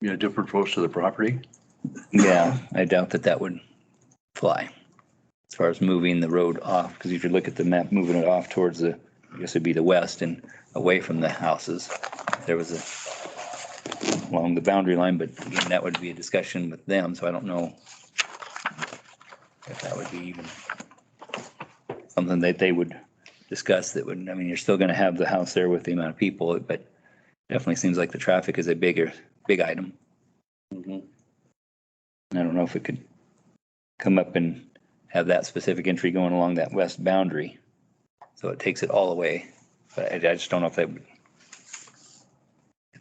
You know, different approach to the property? yeah, I doubt that would fly. As far as moving the road off, because if you look at the map, moving it off towards the, I guess it'd be the west and away from the houses. There was along the boundary line, but again, that would be a discussion with them, so I don't know if that would be even something that they would discuss that would, I mean, you're still gonna have the house there with the amount of people, but definitely seems like the traffic is a big item. Mhm. I don't know if it could come up and have that specific entry going along that west boundary. So it takes it all away, but I just don't know if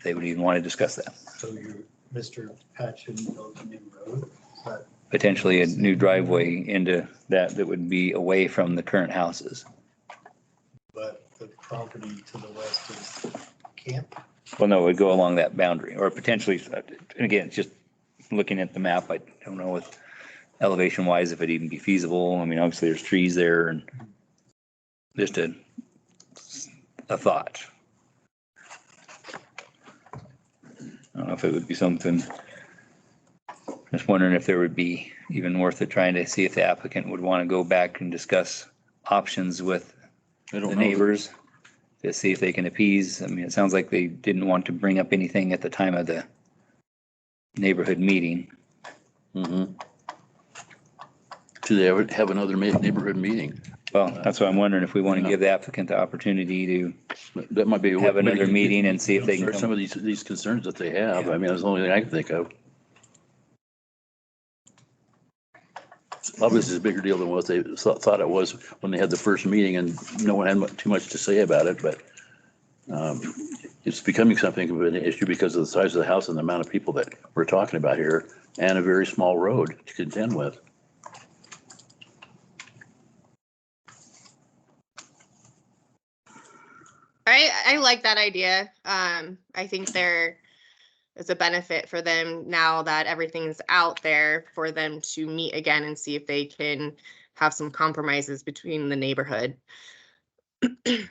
they would even want to discuss that. So you, Mr. Patch, shouldn't build a new road? But Potentially a new driveway into that would be away from the current houses. the property to the west is camp? Well, no, it would go along that boundary or potentially, and again, it's just looking at the map, I don't know with elevation wise if it'd even be feasible. I mean, obviously there's trees there and just a thought. I don't know if it would be something, just wondering if there would be even worth it trying to see if the applicant would want to go back and discuss options with the neighbors to see if they can appease. I mean, it sounds like they didn't want to bring up anything at the time of the neighborhood meeting. Mm-hmm. Do they ever have another neighborhood meeting? Well, that's what I'm wondering, if we want to give the applicant the opportunity to That might be. have another meeting and see if they can Some of these concerns that they have, I mean, that's the only thing I can think of. Obviously, it's a bigger deal than what they thought it was when they had the first meeting and no one had too much to say about it, but it's becoming something of an issue because of the size of the house and the amount of people that we're talking about here, and a very small road to contend with. I like that idea. I think there is a benefit for them now that everything's out there for them to meet again and see if they can have some compromises between the neighborhood. I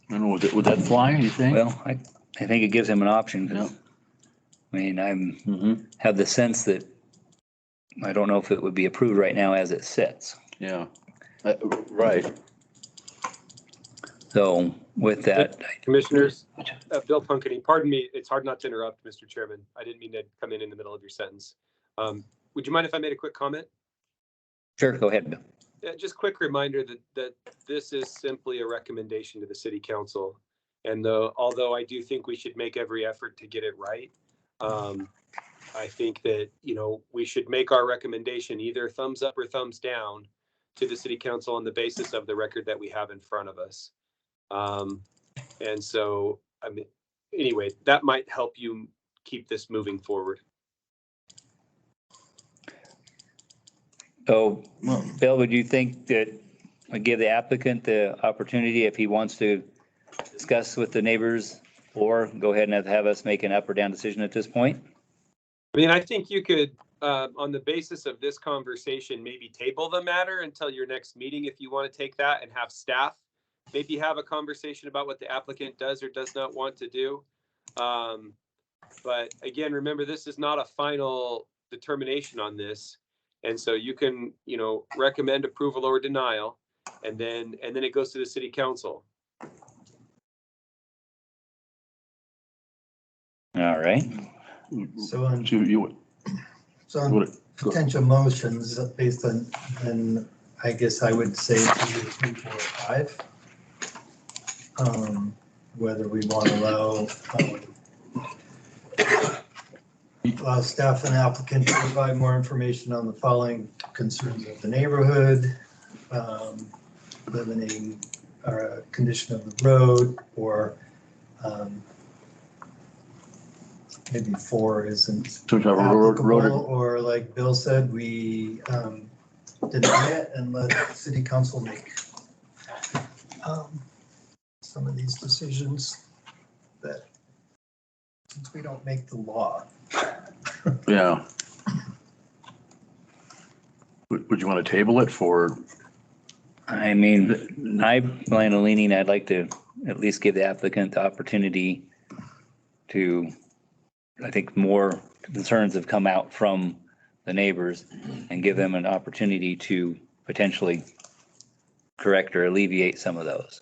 don't know, would that fly, you think? Well, I think it gives him an option. 'Cause, Yeah. I mean, have the sense that I don't know if it would be approved right now as it sits. Yeah, right. So with that, Commissioners, Bill Punkany, pardon me, it's hard not to interrupt, Mr. Chairman. I didn't mean to come in the middle of your sentence. Would you mind if I made a quick comment? sure, go ahead, Bill. Yeah, just quick reminder that this is simply a recommendation to the city council. And although I do think we should make every effort to get it right, I think that, we should make our recommendation either thumbs up or thumbs down to the city council on the basis of the record that we have in front of us. And so, I mean, anyway, that might help you keep this moving forward. So, Bill, would you think that we give the applicant the opportunity if he wants to discuss with the neighbors, or go ahead and have us make an up or down decision at this point? I mean, I think you could, on the basis of this conversation, maybe table the matter until your next meeting if you want to take that and have staff maybe have a conversation about what the applicant does or does not want to do. But again, remember, this is not a final determination on this. And so you can, recommend approval or denial, and then it goes to the city council. All right. So on, You so on potential motions based on, and I guess I would say 2, 3, 4, 5. Whether we want to allow staff and applicant to provide more information on the following concerns of the neighborhood, limiting or condition of the road, or maybe 4 isn't applicable, or like Bill said, we deny it and let city council make some of these decisions that, since we don't make the law. Yeah. Would you want to table it for? I mean, I'm leaning, I'd like to at least give the applicant the opportunity to, I think more concerns have come out from the neighbors, and give them an opportunity to potentially correct or alleviate some of those.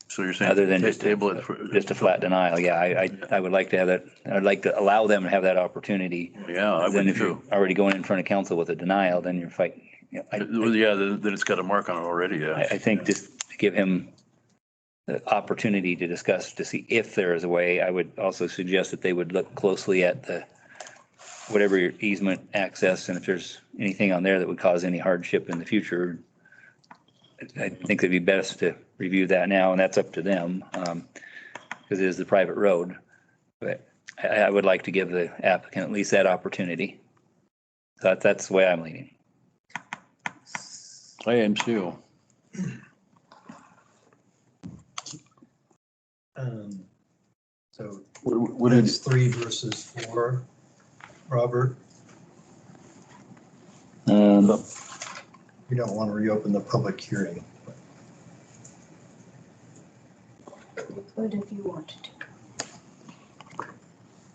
So you're saying other than just table it for just a flat denial? Yeah, I would like to have that. I'd like to allow them to have that opportunity. Yeah, I would Then if too. you're already going in front of council with a denial, then you're fighting. Yeah, then it's got a mark on it already, yeah. I think just to give him the opportunity to discuss, to see if there is a way. I would also suggest that they would look closely at the whatever your easement access, and if there's anything on there that would cause any hardship in the future, I think it'd be best to review that now, and that's up to them, because it is the private road. But I would like to give the applicant at least that opportunity. So that's the way I'm leaning. I am too. So What that's 3 versus 4, Robert. We don't want to reopen the public hearing. But if you wanted to.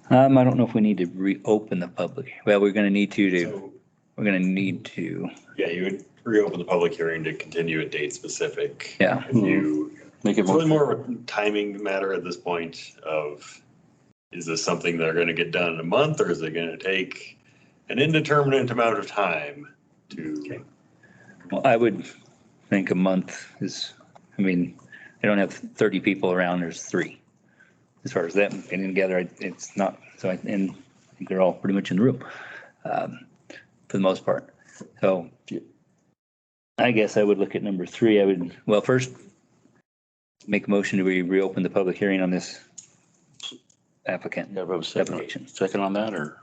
I don't know if we need to reopen the public. Well, we're gonna need to, we're gonna need to. Yeah, you would reopen the public hearing to continue a date specific. Yeah. If you, make it it's really more of a timing matter at this point of, is this something they're gonna get done in a month, or is it gonna take an indeterminate amount of time to? Well, I would think a month is, I mean, they don't have 30 people around, there's 3. As far as them getting together, it's not, so and I think they're all pretty much in the room, for the most part. So I guess I would look at number 3. I would, well, first, make a motion to reopen the public hearing on this applicant. Yeah, we have a second, Application. second on that or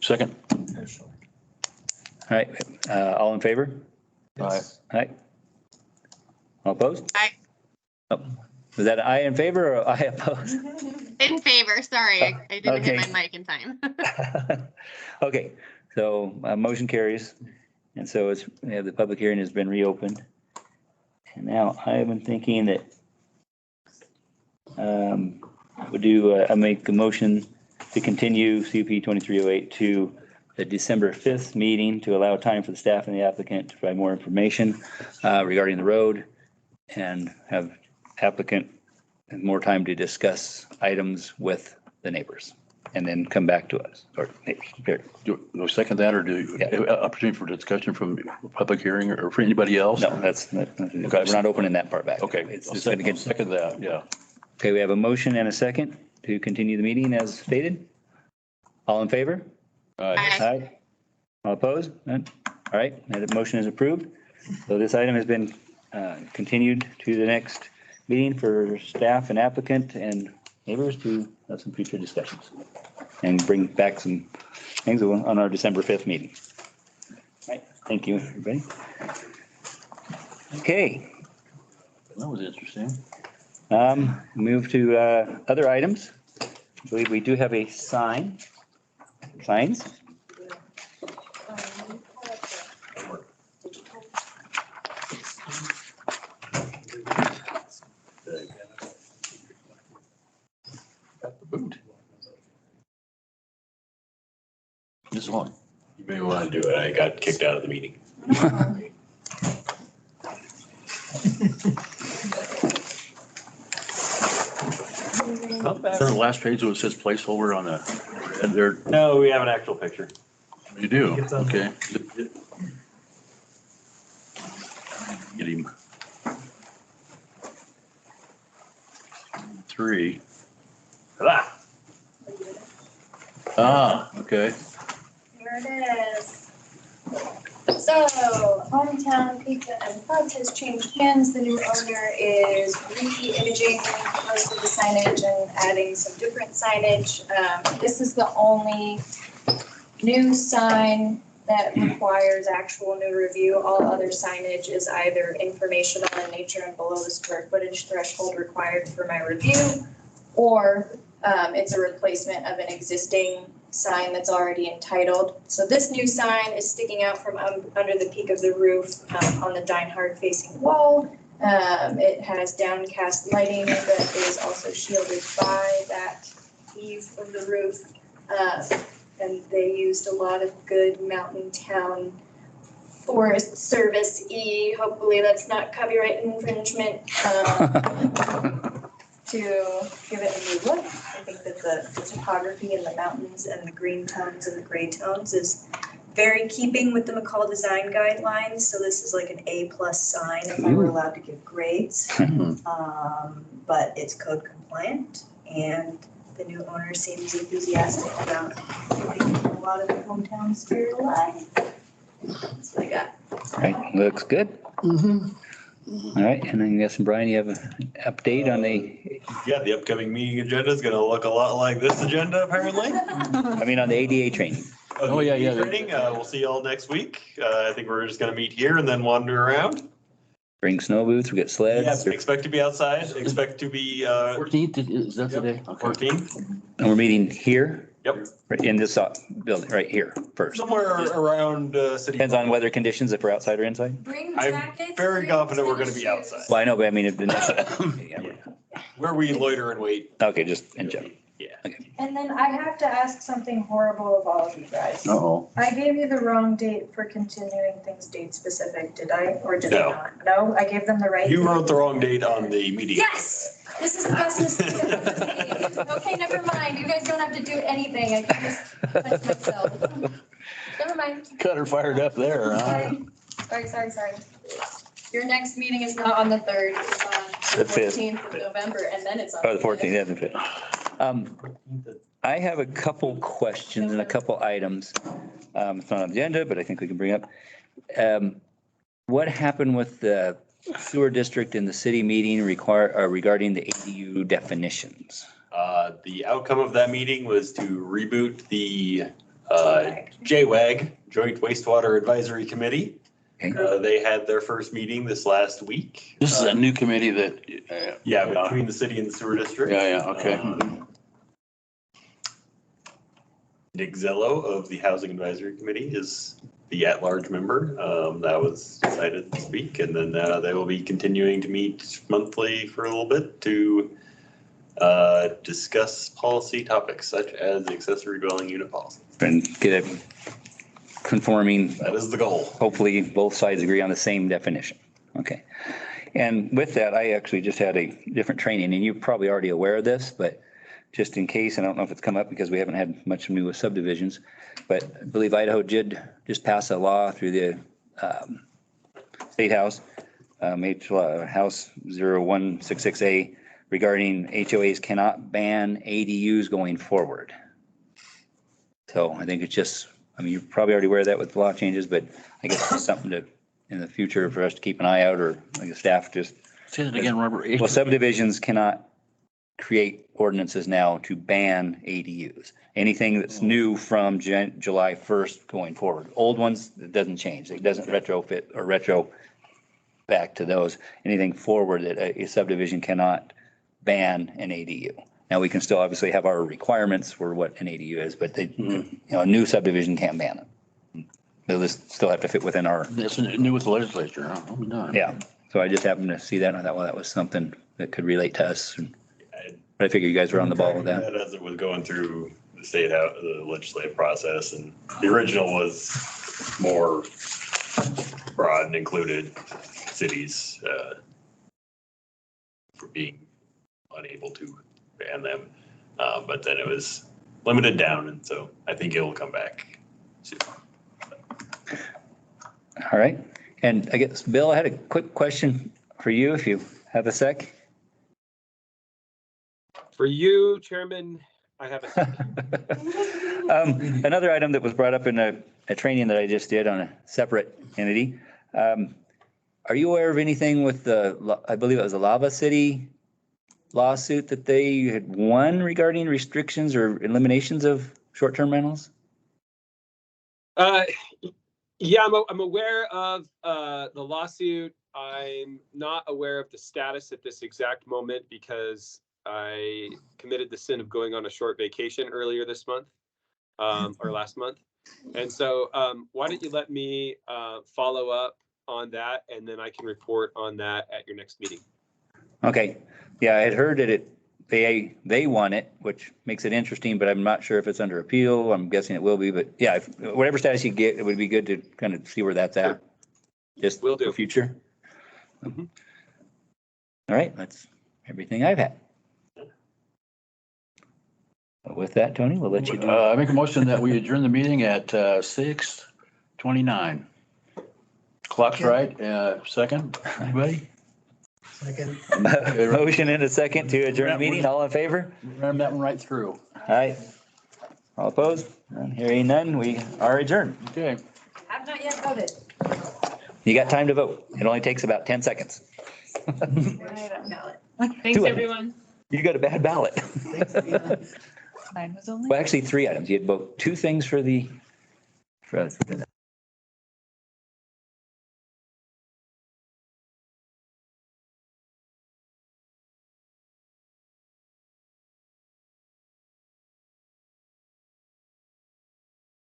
second? All right, all in favor? Aye. Aye. All opposed? Aye. Oh, was that aye in favor or aye opposed? In favor, sorry, I didn't hit Okay. my mic in time. Okay, so motion carries. And so it's, the public hearing has been reopened. And now I have been thinking that I make a motion to continue CP 2308 to the December 5th meeting to allow time for the staff and the applicant to provide more information regarding the road and have applicant have more time to discuss items with the neighbors and then come back to us or neighbors. Period. Do you second that or do you, Yeah. opportunity for discussion from public hearing or for anybody else? No, we're not opening that part back. Okay, It's I'll just gonna get. second that, yeah. Okay, we have a motion and a second to continue the meeting as stated. All in favor? Aye. Aye. All opposed? None? All right, that motion is approved. So this item has been continued to the next meeting for staff and applicant and neighbors to have some future discussions and bring back some things on our December 5th meeting. All right, thank you, everybody. Okay, That was interesting. move to other items. I believe we do have a signs. Got the boot. This one. You may want to do it. I got kicked out of the meeting. Not bad. On the last page, it says placeholder on the, and there, No, we have an actual picture. you do, okay. Get him. 3. Ah, Ah, okay. Here it is. So, Hometown Pizza and Pubs has changed hands. The new owner is re-imaging most of the signage and adding some different signage. This is the only new sign that requires actual new review. All other signage is either informational in nature and below the square footage threshold required for my review, or it's a replacement of an existing sign that's already entitled. So this new sign is sticking out from under the peak of the roof on the Dinehard facing wall. It has downcast lighting that is also shielded by that eave of the roof. And they used a lot of good Mountain Town Forest Service-y, hopefully that's not copyright infringement, to give it a new look. I think that the topography in the mountains and the green tones and the gray tones is very keeping with the McCall design guidelines. So this is like an A+ sign if I were allowed to give grades. But it's code compliant and the new owner seems enthusiastic about putting a lot of the hometown spirit alive. That's what I got. All right, looks good. All right, and then yes, Brian, you have an update on the, yeah, the upcoming meeting agenda is going to look a lot like this agenda, apparently. I mean, on the ADA training. Oh, yeah, yeah. Training, we'll see y'all next week. I think we're just going to meet here and then wander around. Bring snow boots, we got sleds. Yeah, expect to be outside, expect to be 14th, is that today? Okay. 14th. And we're meeting here? Yep. Right in this building, right here first. Somewhere around city. Depends on weather conditions, if we're outside or inside. Bring I'm jackets. very bring confident we're going to tennis be shoes. outside. Well, I know, but I mean, if the next, Where we loiter and wait. okay, just in general. Yeah. Okay. And then I have to ask something horrible of all of you guys. Uh-oh. I gave you the wrong date for continuing things date specific, did I, or did I No. not? No, I gave them the right. You date? wrote the wrong date on the meeting. Yes, this is the best mistake I've ever made. Okay, never mind, you guys don't have to do anything, I can just touch myself. Never mind. Got her fired up there, huh? Sorry. Your next meeting is not on the 3rd, it's on The the 5th. 14th of November, and then it's on. Oh, the 14th, yeah, the 5th. I have a couple questions and a couple items. It's not on the agenda, but I think we can bring up. What happened with the sewer district in the city meeting regarding the ADU definitions. The outcome of that meeting was to reboot the JWAG, Joint Wastewater Advisory Committee. Okay. They had their first meeting this last week. This is a new committee that. Yeah, between the city and the sewer district. Yeah, okay. Nick Zello of the Housing Advisory Committee is the at-large member. That was decided this week, and then they will be continuing to meet monthly for a little bit to discuss policy topics such as accessory dwelling unit policy. And get it conforming. That is the goal. Hopefully both sides agree on the same definition. Okay. And with that, I actually just had a different training, and you're probably already aware of this, but just in case, I don't know if it's come up because we haven't had much new with subdivisions, but I believe Idaho did just pass a law through the State House, House 0166A, regarding HOAs cannot ban ADUs going forward. So I think it's just, I mean, you're probably already aware of that with the law changes, but I guess it's something to, in the future, for us to keep an eye out, or like the staff just. Say that again, Robert. Well, subdivisions cannot create ordinances now to ban ADUs. Anything that's new from July 1st going forward. Old ones, it doesn't change. It doesn't retrofit or retro back to those. Anything forward that a subdivision cannot ban an ADU. Now, we can still obviously have our requirements for what an ADU is, but they, you know, a new subdivision can't ban it. They'll just still have to fit within our. It's new with the legislature, huh? Oh, no. Yeah. So I just happened to see that and I thought, well, that was something that could relate to us. But I figured you guys were on the ball with that. As it was going through the state house, the legislative process, and the original was more broad and included cities for being unable to ban them. But then it was limited down, and so I think it'll come back soon. All right. And I guess, Bill, I had a quick question for you, if you have a sec. For you, Chairman, I have a second. Another item that was brought up in a training that I just did on a separate entity. Are you aware of anything with the, I believe it was the Lava City lawsuit that they had won regarding restrictions or eliminations of short-term rentals? Yeah, I'm aware of the lawsuit. I'm not aware of the status at this exact moment because I committed the sin of going on a short vacation earlier this month, or last month. And so why don't you let me follow up on that, and then I can report on that at your next meeting. Okay. Yeah, I had heard that they won it, which makes it interesting, but I'm not sure if it's under appeal. I'm guessing it will be, but yeah, whatever status you get, it would be good to kind of see where that's at. Just will do. For future. Mm-hmm. All right, that's everything I've had. With that, Tony, we'll let you do. I make a motion that we adjourn the meeting at 6:29. Clock's right. Second, anybody? Second. Motion and a second to adjourn the meeting. All in favor? Ram that one right through. All right. All opposed? Hearing none, we are adjourned. Okay. I've not yet voted. You got time to vote. It only takes about 10 seconds. Thanks, everyone. You got a bad ballot. Mine was only. Well, actually, 3 items. You had vote 2 things for the